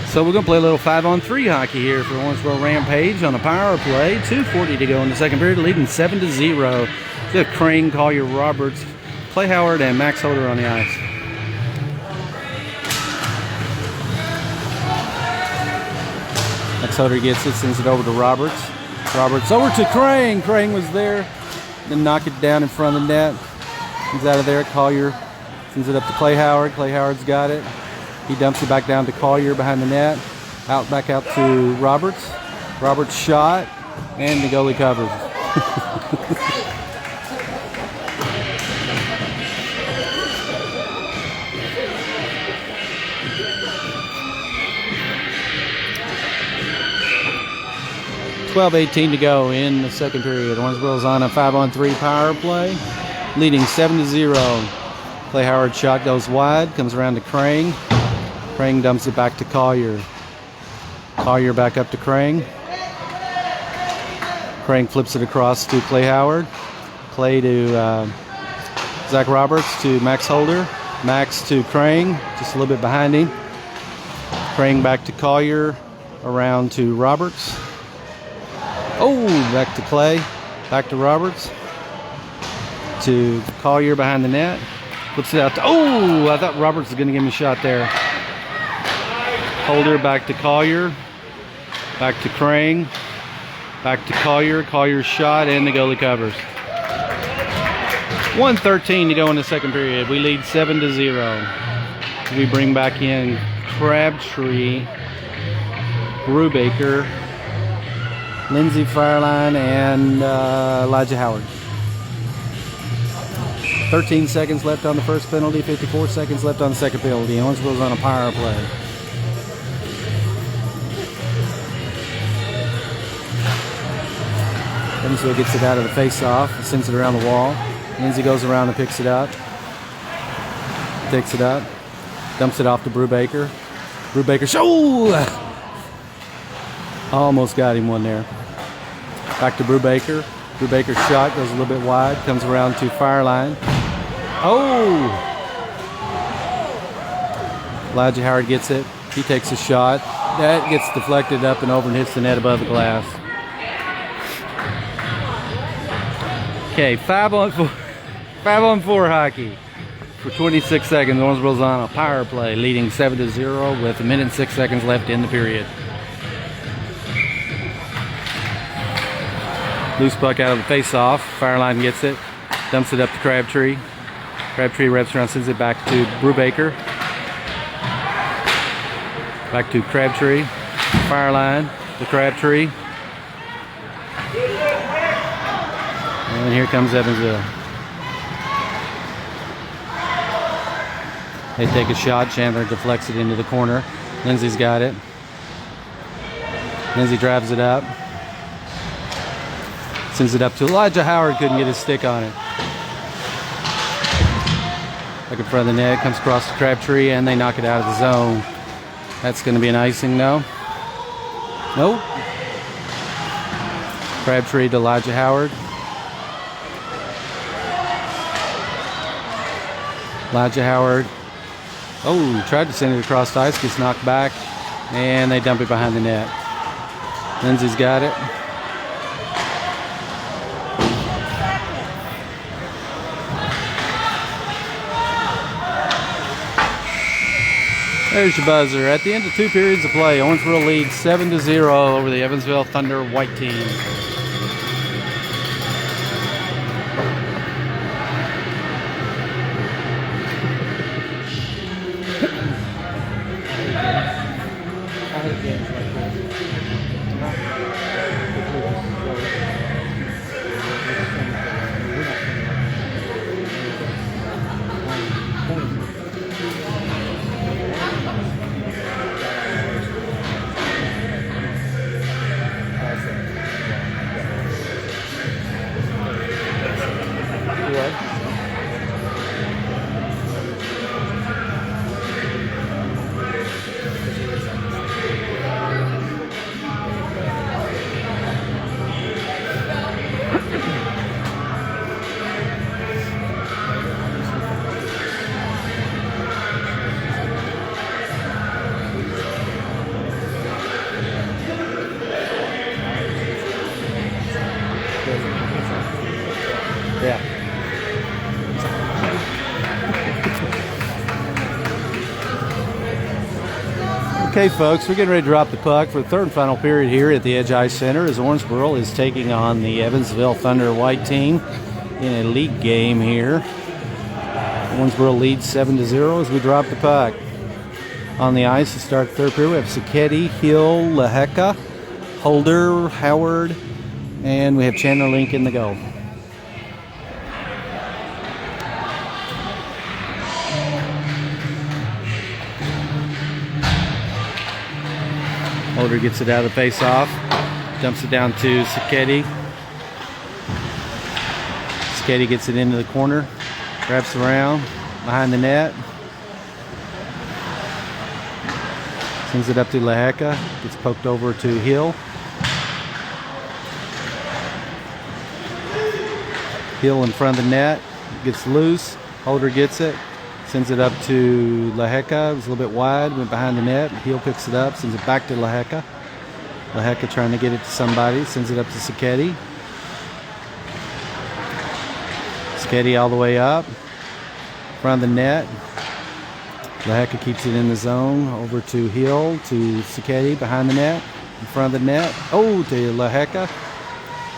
So we're going to play a little 5-on-3 hockey here for Owensboro Rampage on a power play. 2:40 to go in the second period, leading 7-0. We have Crane, Collier, Roberts, Clay Howard, and Max Holder on the ice. Max Holder gets it, sends it over to Roberts. Roberts over to Crane. Crane was there, then knock it down in front of the net. He's out of there. Collier sends it up to Clay Howard. Clay Howard's got it. He dumps it back down to Collier behind the net. Back out to Roberts. Roberts shot, and the goalie covers. 12:18 to go in the second period. Owensboro's on a 5-on-3 power play, leading 7-0. Clay Howard shot goes wide, comes around to Crane. Crane dumps it back to Collier. Collier back up to Crane. Crane flips it across to Clay Howard. Clay to Zach Roberts to Max Holder. Max to Crane, just a little bit behind him. Crane back to Collier, around to Roberts. Oh, back to Clay. Back to Roberts. To Collier behind the net. Flips it out to, oh, I thought Roberts was going to give him a shot there. Holder back to Collier, back to Crane, back to Collier. Collier's shot and the goalie covers. 1:13 to go in the second period. We lead 7-0. We bring back in Crabtree, Brubaker, Lindsey Fireline, and Elijah Howard. 13 seconds left on the first penalty, 54 seconds left on the second penalty. Owensboro's on a power play. Evansville gets it out of the face-off, sends it around the wall. Lindsey goes around and picks it up. Takes it up. Dumps it off to Brubaker. Brubaker, almost got him one there. Back to Brubaker. Brubaker's shot goes a little bit wide. Comes around to Fireline. Oh! Elijah Howard gets it. He takes a shot. That gets deflected up and over and hits the net above the glass. Okay, 5-on-4 hockey for 26 seconds. Owensboro's on a power play, leading 7-0 with 1 minute and 6 seconds left in the period. Loose puck out of the face-off. Fireline gets it, dumps it up to Crabtree. Crabtree wraps around, sends it back to Brubaker. Back to Crabtree. Fireline to Crabtree. And here comes Evansville. They take a shot. Chandler deflects it into the corner. Lindsey's got it. Lindsey drives it up. Sends it up to Elijah Howard. Couldn't get his stick on it. Back in front of the net. Comes across to Crabtree, and they knock it out of the zone. That's going to be an icing, no? Nope. Crabtree to Elijah Howard. Elijah Howard. Oh, tried to send it across the ice, gets knocked back, and they dump it behind the net. Lindsey's got it. There's your buzzer. At the end of 2 periods of play, Owensboro leads 7-0 over the Evansville Thunder white team. Okay, folks, we're getting ready to drop the puck for the third and final period here at the Edge Ice Center as Owensboro is taking on the Evansville Thunder White team in a league game here. Owensboro leads 7-0 as we drop the puck. On the ice to start the third period, we have Sacchetti, Hill, Laheka, Holder, Howard, and we have Chandler Link in the goal. Holder gets it out of the face-off, dumps it down to Sacchetti. Sacchetti gets it into the corner, wraps around behind the net, sends it up to Laheka, gets poked over to Hill. Hill in front of the net, gets loose, Holder gets it, sends it up to Laheka. It was a little bit wide, went behind the net. Hill picks it up, sends it back to Laheka. Laheka trying to get it to somebody, sends it up to Sacchetti. Sacchetti all the way up, front of the net. Laheka keeps it in the zone, over to Hill, to Sacchetti, behind the net, in front of the net. Oh, to Laheka,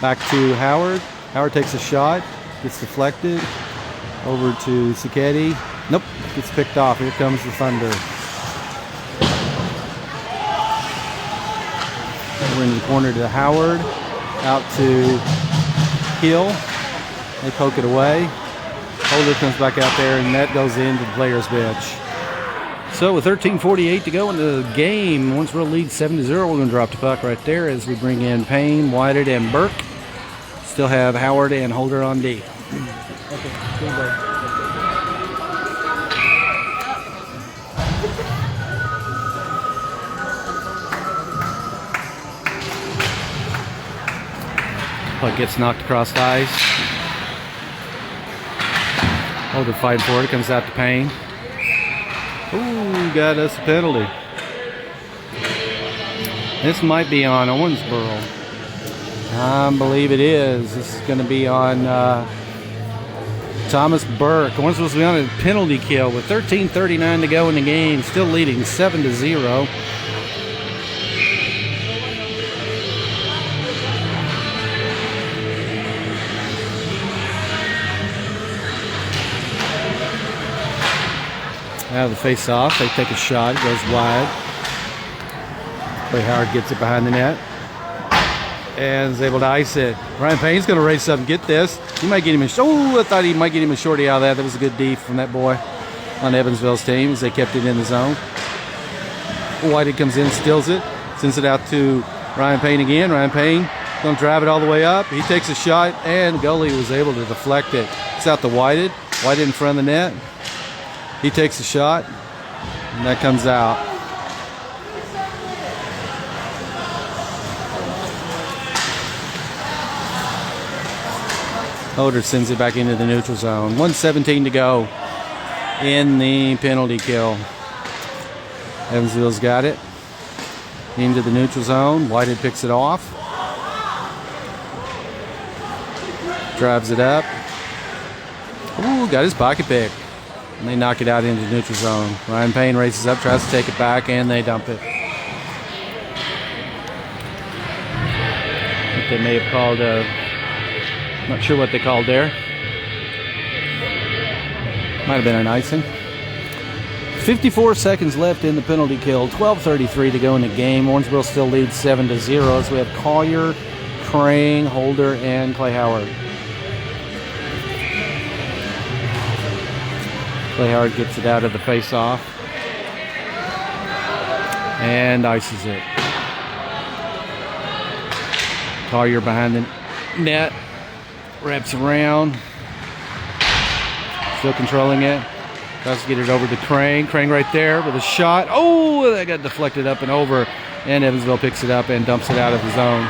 back to Howard. Howard takes a shot, gets deflected, over to Sacchetti. Nope, gets picked off. Here comes the Thunder. Over in the corner to Howard, out to Hill. They poke it away. Holder comes back out there, and that goes into the players' bench. So with 13:48 to go in the game, Owensboro leads 7-0. We're going to drop the puck right there as we bring in Payne, Whited, and Burke. Still have Howard and Holder on D. Okay, good. Puck gets knocked across the ice. Holder fighting for it. Comes out to Payne. Ooh, got us a penalty. This might be on Owensboro. I believe it is. This is going to be on Thomas Burke. Owensboro's be on a penalty kill with 13:39 to go in the game. Still leading 7-0. Out of the face-off, they take a shot, it goes wide. Clay Howard gets it behind the net and is able to ice it. Ryan Payne's going to race up and get this. He might get him I thought he might get him a shorty out of that. That was a good D from that boy on Evansville's team as they kept it in the zone. Whited comes in, steals it, sends it out to Ryan Payne again. Ryan Payne going to drive it all the way up. He takes a shot, and the goalie was able to deflect it. It's out to Whited. Whited in front of the net. He takes a shot, and that comes out. Holder sends it back into the neutral zone. 1:17 to go in the penalty kill. Evansville's got it. Into the neutral zone. Whitehead picks it off. Drives it up. Ooh, got his pocket pick. And they knock it out into the neutral zone. Ryan Payne races up, tries to take it back, and they dump it. I think they may have called not sure what they called there. Might have been an icing. 54 seconds left in the penalty kill. 12:33 to go in the game. Owensboro still leads 7-0 as we have Collier, Crane, Holder, and Clay Howard. Clay Howard gets it out of the face-off and ices it. Collier behind the net, wraps around, still controlling it. Tries to get it over to Crane. Crane right there with a shot. Oh, that got deflected up and over, and Evansville picks it up and dumps it out of the zone.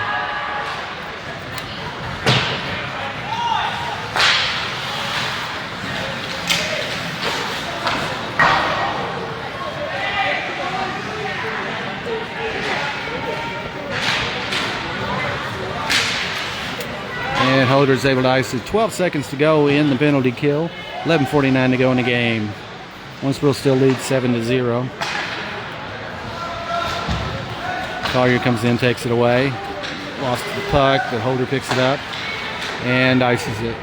And Holder's able to ice it. 12 seconds to go in the penalty kill. 11:49 to go in the game. Owensboro still leads 7-0. Collier comes in, takes it away. Lost the puck. The holder picks it up and ices it.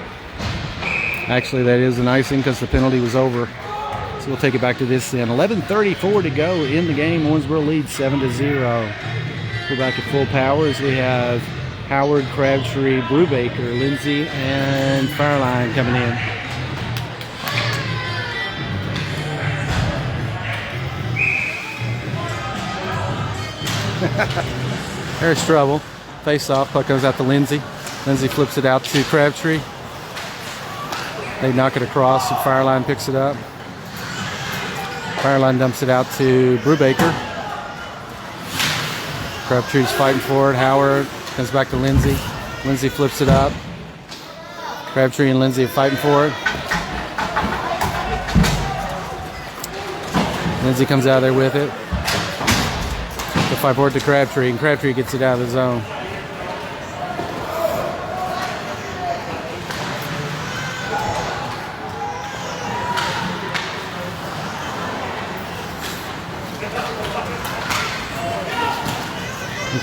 Actually, that is an icing because the penalty was over. So we'll take it back to this end. 11:34 to go in the game. Owensboro leads 7-0. We're back at full power as we have Howard, Crabtree, Brubaker, Lindsay, and Fireline coming in. There's trouble. Face off. Puck goes out to Lindsay. Lindsay flips it out to Crabtree. They knock it across, and Fireline picks it up. Fireline dumps it out to Brubaker. Crabtree's fighting for it. Howard comes back to Lindsay. Lindsay flips it up. Crabtree and Lindsay are fighting for it. Lindsay comes out of there with it. They fight for it to Crabtree, and Crabtree gets it out of the zone.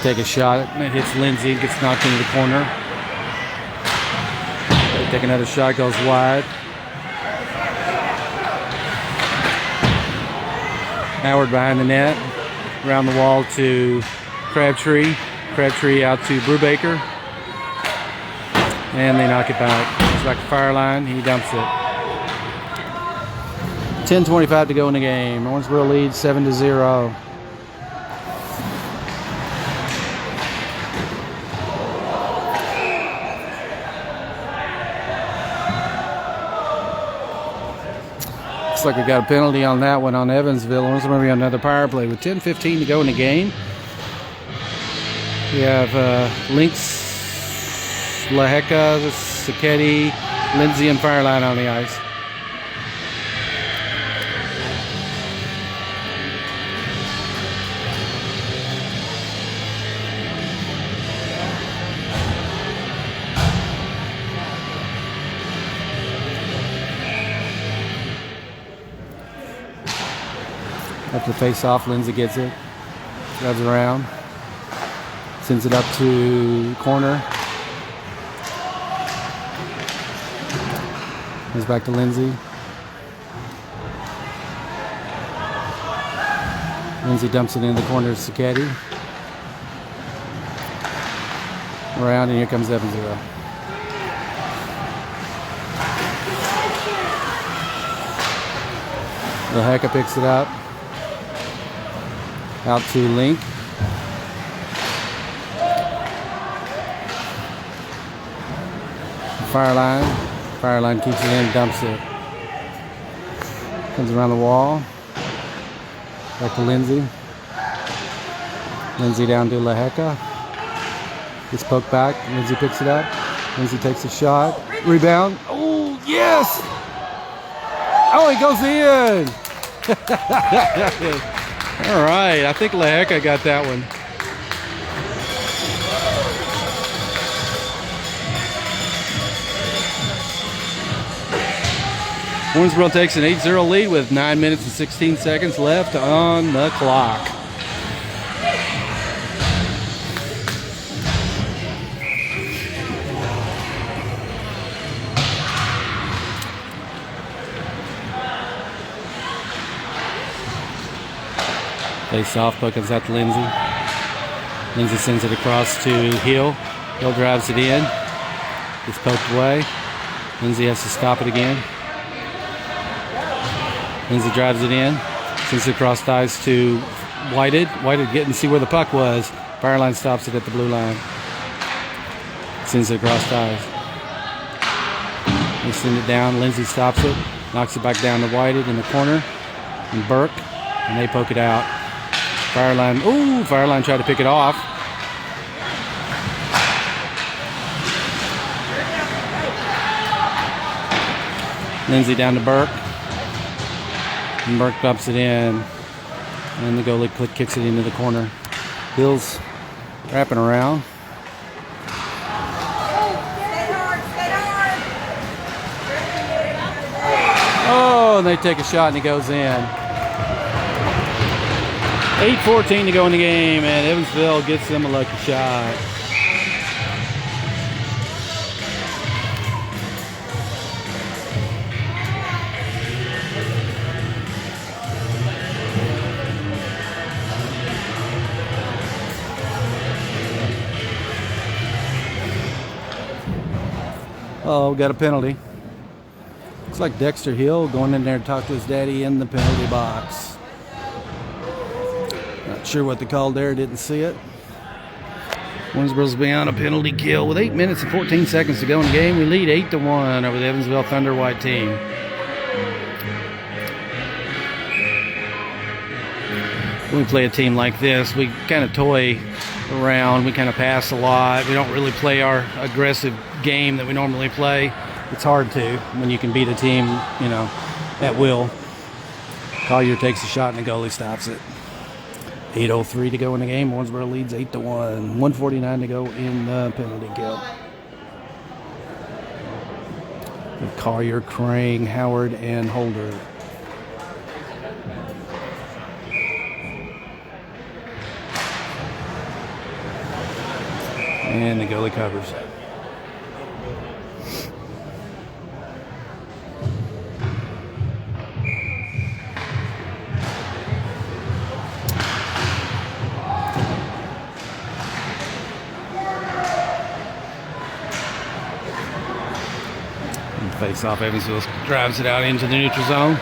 Take a shot. It hits Lindsay. Gets knocked into the corner. They take another shot. Goes wide. Howard behind the net. Around the wall to Crabtree. Crabtree out to Brubaker. And they knock it back. It's back to Fireline. He dumps it. 10:25 to go in the game. Owensboro leads 7-0. Looks like we got a penalty on that one on Evansville. It's going to be another power play with 10:15 to go in the game. We have Lynx, Laheka, Sacchetti, Lindsay, and Fireline on the ice. After the face-off, Lindsay gets it, drives it around, sends it up to corner. Goes back to Lindsay. Lindsay dumps it in the corner to Sacchetti. Around, and here comes Evansville. Laheka picks it up. Out to Link. Fireline. Fireline keeps it in, dumps it. Comes around the wall. Back to Lindsay. Lindsay down to Laheka. Gets poked back. Lindsay picks it up. Lindsay takes a shot. Rebound. Oh, yes! Oh, it goes in! All right, I think Laheka got that one. Owensboro takes an 8-0 lead with 9 minutes and 16 seconds left on the clock. Face off, puck comes out to Lindsay. Lindsay sends it across to Hill. Hill drives it in. Gets poked away. Lindsay has to stop it again. Lindsay drives it in. Sends it across ties to Whited. Whited getting to see where the puck was. Fireline stops it at the blue line. Sends it across ties. They send it down. Lindsay stops it. Knocks it back down to Whited in the corner. And Burke. And they poke it out. Fireline, ooh, Fireline tried to pick it off. Lindsay down to Burke. And Burke bumps it in. And the goalie kicks it into the corner. Bill's wrapping around. Oh, and they take a shot and it goes in. 8:14 to go in the game, and Evansville gets them a lucky shot. Oh, got a penalty. Looks like Dexter Hill going in there to talk to his daddy in the penalty box. Not sure what they called there, didn't see it. Owensboro's beyond a penalty kill with 8 minutes and 14 seconds to go in the game. We lead 8-1 over the Evansville Thunder White team. When we play a team like this, we kind of toy around, we kind of pass a lot. We don't really play our aggressive game that we normally play. It's hard to when you can beat a team, at will. Collier takes a shot and the goalie stops it. 8:03 to go in the game. Owensboro leads 8-1. 1:49 to go in the penalty kill. Collier, Crane, Howard, and Holder. And the goalie covers. Face off, Evansville drives it out into the neutral zone.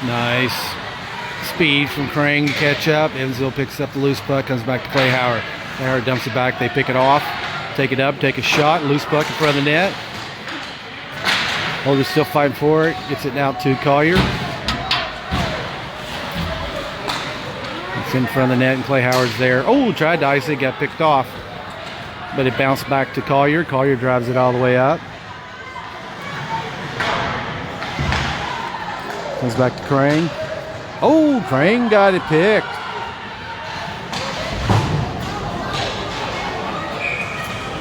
Nice speed from Crane to catch up. Evansville picks up the loose puck, comes back to Clay Howard. Howard dumps it back, they pick it off, take it up, take a shot, loose puck in front of the net. Holder's still fighting for it, gets it out to Collier. It's in front of the net and Clay Howard's there. Oh, tried to ice it, got picked off. But it bounced back to Collier. Collier drives it all the way up. Comes back to Crane. Oh, Crane got it picked.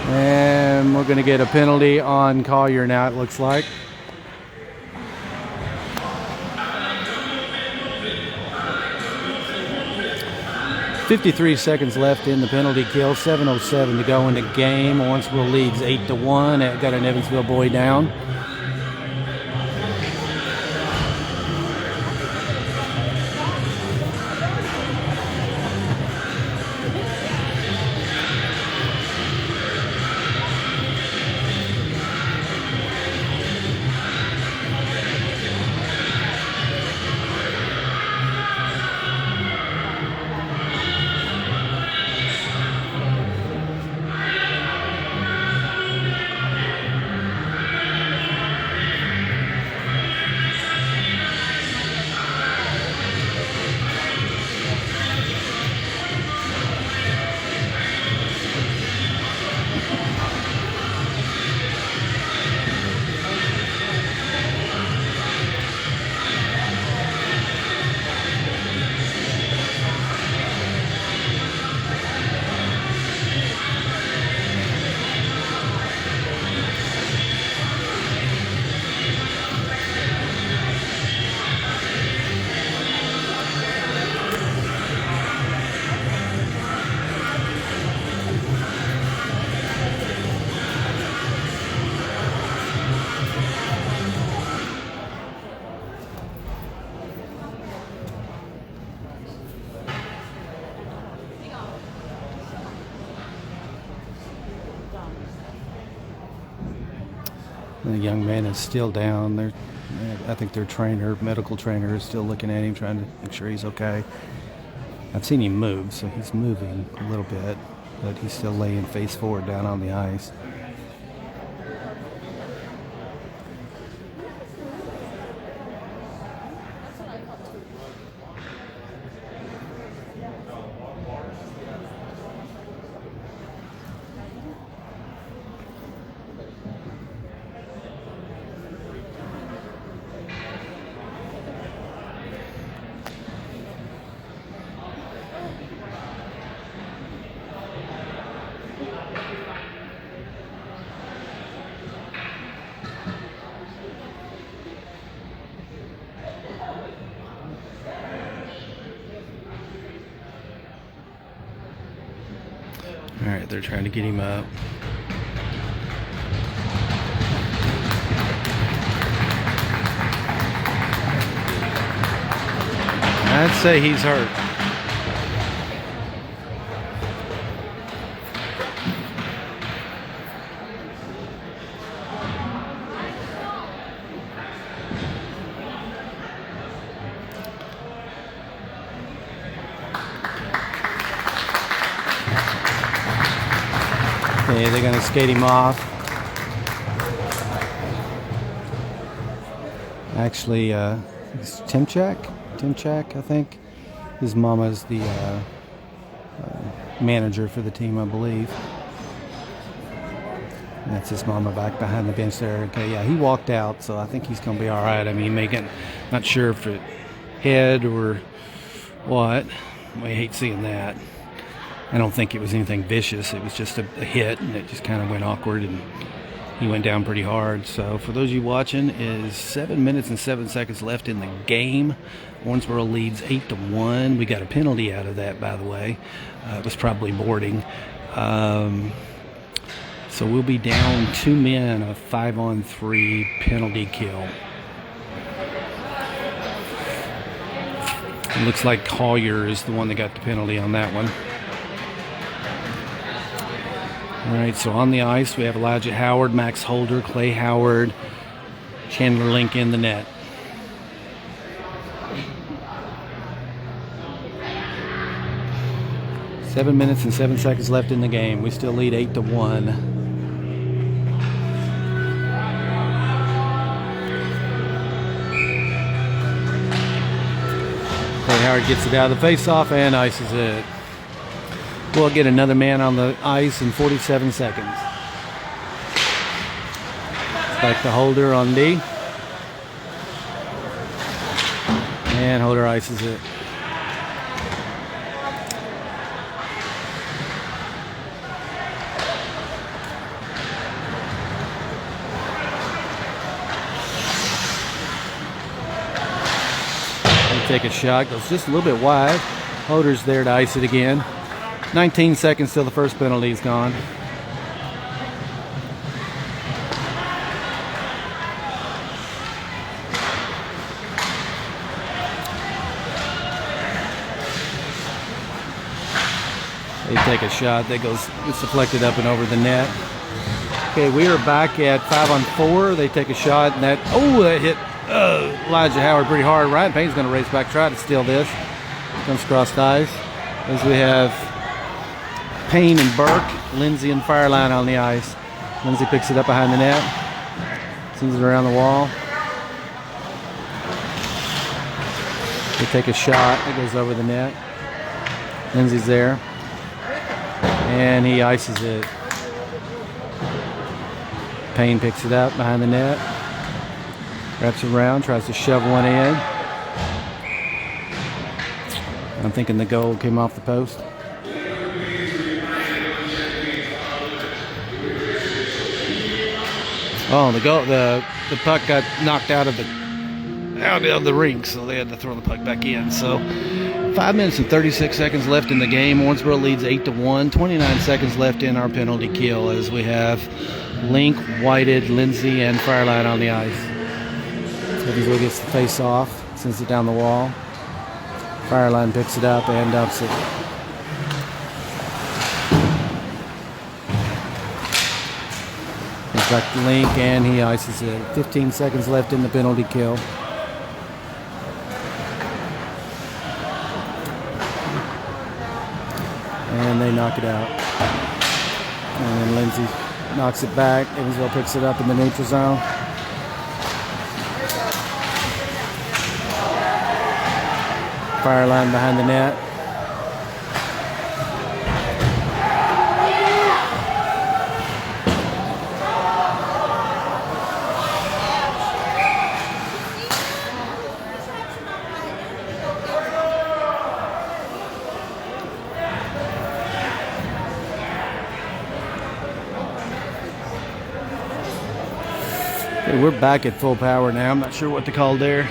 And we're going to get a penalty on Collier now, it looks like. .53 seconds left in the penalty kill. 7:07 to go in the game. Owensboro leads 8-1. Got an Evansville boy down. The young man is still down. I think their medical trainer, is still looking at him, trying to make sure he's okay. I've seen him move, so he's moving a little bit, but he's still laying face forward down on the ice. All right, they're trying to get him up. I'd say he's hurt. Okay, they're going to skate him off. Actually, it's Timchak, I think. His mama's the manager for the team, I believe. And that's his mama back behind the bench there. Okay, yeah, he walked out, so I think he's going to be all right. I mean, not sure if it head or what. I hate seeing that. I don't think it was anything vicious. It was just a hit, and it just kind of went awkward, and he went down pretty hard. So for those of you watching, is 7 minutes and 7 seconds left in the game. Owensboro leads 8-1. We got a penalty out of that, by the way. It was probably boarding. So we'll be down 2 men, a 5-on-3 penalty kill. It looks like Collier is the one that got the penalty on that one. All right, so on the ice, we have Elijah Howard, Max Holder, Clay Howard, Chandler Link in the net. Seven minutes and 7 seconds left in the game. We still lead 8-1. Clay Howard gets it out of the face-off and ices it. We'll get another man on the ice in 47 seconds. Back to Holder on D. And Holder ices it. They take a shot, goes just a little bit wide. Holder's there to ice it again. 19 seconds till the first penalty is gone. They take a shot that gets deflected up and over the net. Okay, we are back at 5-on-4. They take a shot and that hit Elijah Howard pretty hard. Ryan Payne's going to race back, try to steal this. Comes across the ice. As we have Payne and Burke, Lindsay and Fireline on the ice. Lindsay picks it up behind the net, sends it around the wall. They take a shot, it goes over the net. Lindsay's there, and he ices it. Payne picks it up behind the net, wraps it around, tries to shove one in. I'm thinking the goal came off the post. Oh, the puck got knocked out of the rink, so they had to throw the puck back in. So 5 minutes and 36 seconds left in the game. Owensboro leads 8-1. 29 seconds left in our penalty kill as we have Link, Whited, Lindsay, and Fireline on the ice. Evansville gets the face off, sends it down the wall. Fireline picks it up and dumps it. Back to Link, and he ices it. 15 seconds left in the penalty kill. And they knock it out. And then Lindsay knocks it back. Evansville picks it up in the neutral zone. Fireline behind the net. Okay, we're back at full power now. I'm not sure what to call there.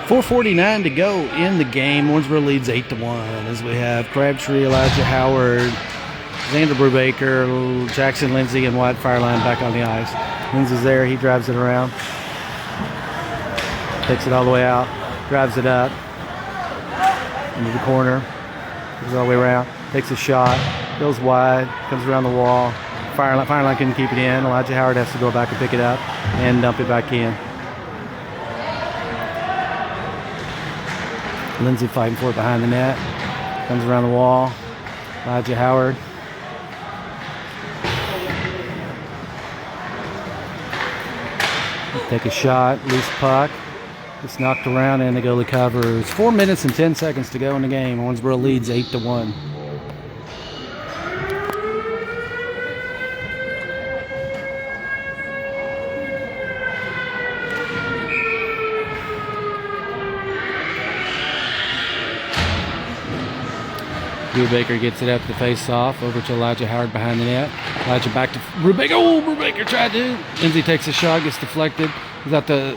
4:49 to go in the game. Owensboro leads 8-1 as we have Crabtree, Elijah Howard, Xander Brubaker, Jackson Lindsay, and Wyatt Fireline back on the ice. Lindsay's there. He drives it around. Takes it all the way out. Drives it up into the corner. Goes all the way around. Takes a shot. Goes wide. Comes around the wall. Fireline couldn't keep it in. Elijah Howard has to go back and pick it up and dump it back in. Lindsay fighting for it behind the net. Comes around the wall. Elijah Howard. Take a shot. Loose puck. It's knocked around and the goalie covers. 4 minutes and 10 seconds to go in the game. Owensboro leads 8-1. Brubaker gets it up the face-off, over to Elijah Howard behind the net. Elijah back to Brubaker. Oh, Brubaker tried to. Lindsay takes a shot, gets deflected. He's at the...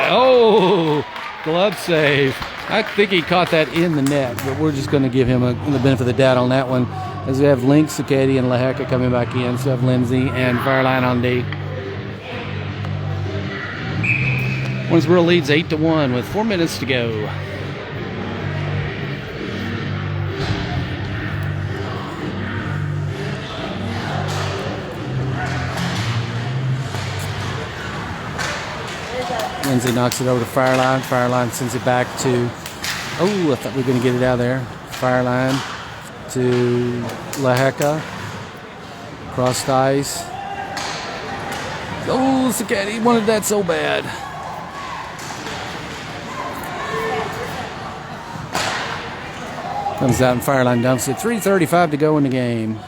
Oh, glove save. I think he caught that in the net, but we're just going to give him the benefit of the doubt on that one. As we have Link, Sakedi, and Laheka coming back in. So we have Lindsay and Fireline on D. Owensboro leads 8-1 with 4 minutes to go. Lindsay knocks it over to Fireline. Fireline sends it back to... Oh, I thought we were going to get it out of there. Fireline to Laheka. Crossed ice. Oh, Sakedi wanted that so bad. Comes out and Fireline dumps it. 3:35 to go in the game.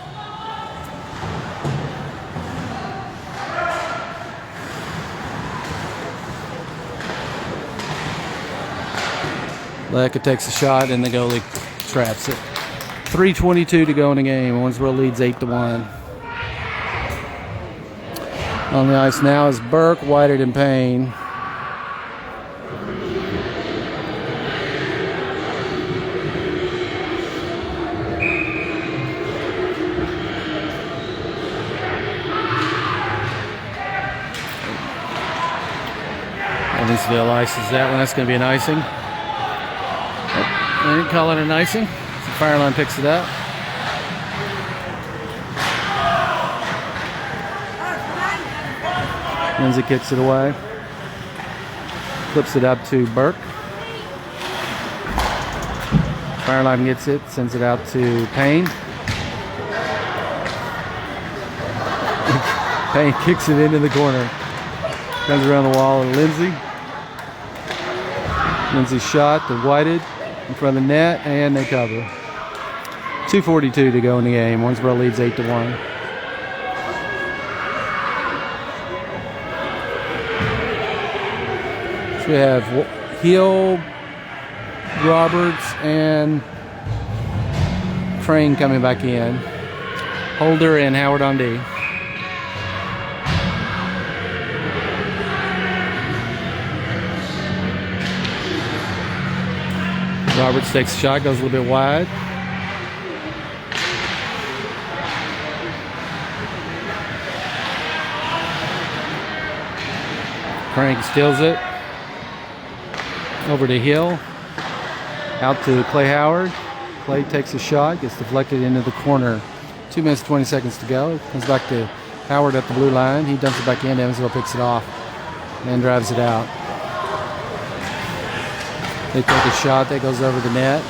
Laheka takes a shot and the goalie traps it. 3:22 to go in the game. Owensboro leads 8-1. On the ice now is Burke, Whited, and Payne. Evansville ices that one. That's going to be an icing. They didn't call it an icing. So Fireline picks it up. Lindsay kicks it away. Flips it up to Burke. Fireline gets it, sends it out to Payne. Payne kicks it into the corner. Comes around the wall to Lindsay. Lindsay shot to Whited in front of the net, and they cover. 2:42 to go in the game. Owensboro leads 8-1. So we have Hill, Roberts, and Crane coming back in. Holder and Howard on D. Roberts takes a shot, goes a little bit wide. Crank steals it. Over to Hill. Out to Clay Howard. Clay takes a shot, gets deflected into the corner. 2 minutes, 20 seconds to go. Comes back to Howard at the blue line. He dumps it back in. Evansville picks it off and drives it out. They take a shot that goes over the net.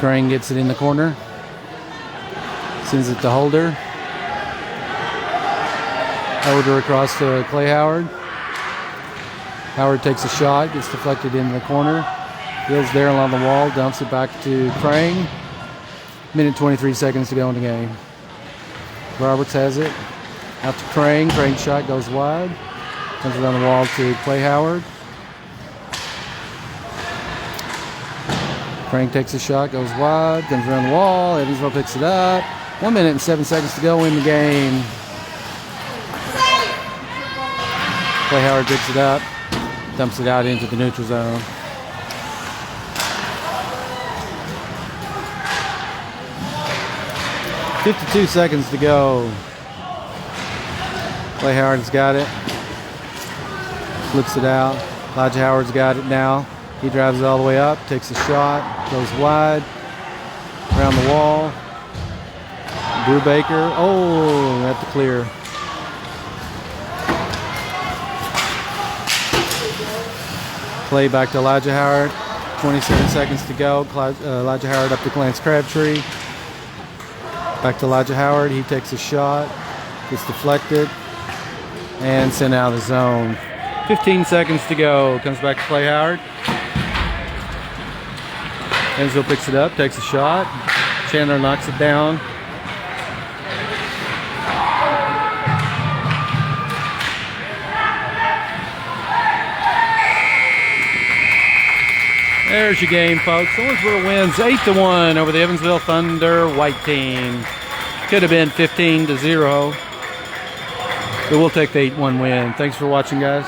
Crane gets it in the corner. Sends it to Holder. Holder across to Clay Howard. Howard takes a shot, gets deflected into the corner. Hill's there along the wall, dumps it back to Crane. Minute 23 seconds to go in the game. Roberts has it. Out to Crane. Crane shot goes wide. Comes down the wall to Clay Howard. Crane takes a shot, goes wide, comes around the wall. Evansville picks it up. 1 minute and 7 seconds to go in the game. Clay Howard picks it up, dumps it out into the neutral zone. .52 seconds to go. Clay Howard's got it. Flips it out. Elijah Howard's got it now. He drives it all the way up, takes a shot, goes wide, around the wall. Drew Baker, oh, at the clear. Clay back to Elijah Howard. 27 seconds to go. Elijah Howard up to Clarence Crabtree. Back to Elijah Howard. He takes a shot. Gets deflected. And sent out of the zone. 15 seconds to go. Comes back to Clay Howard. Evansville picks it up. Takes a shot. Chandler knocks it down. There's your game, folks. Owensboro wins 8-1 over the Evansville Thunder white team. Could have been 15-0, but we'll take the 8-1 win. Thanks for watching, guys.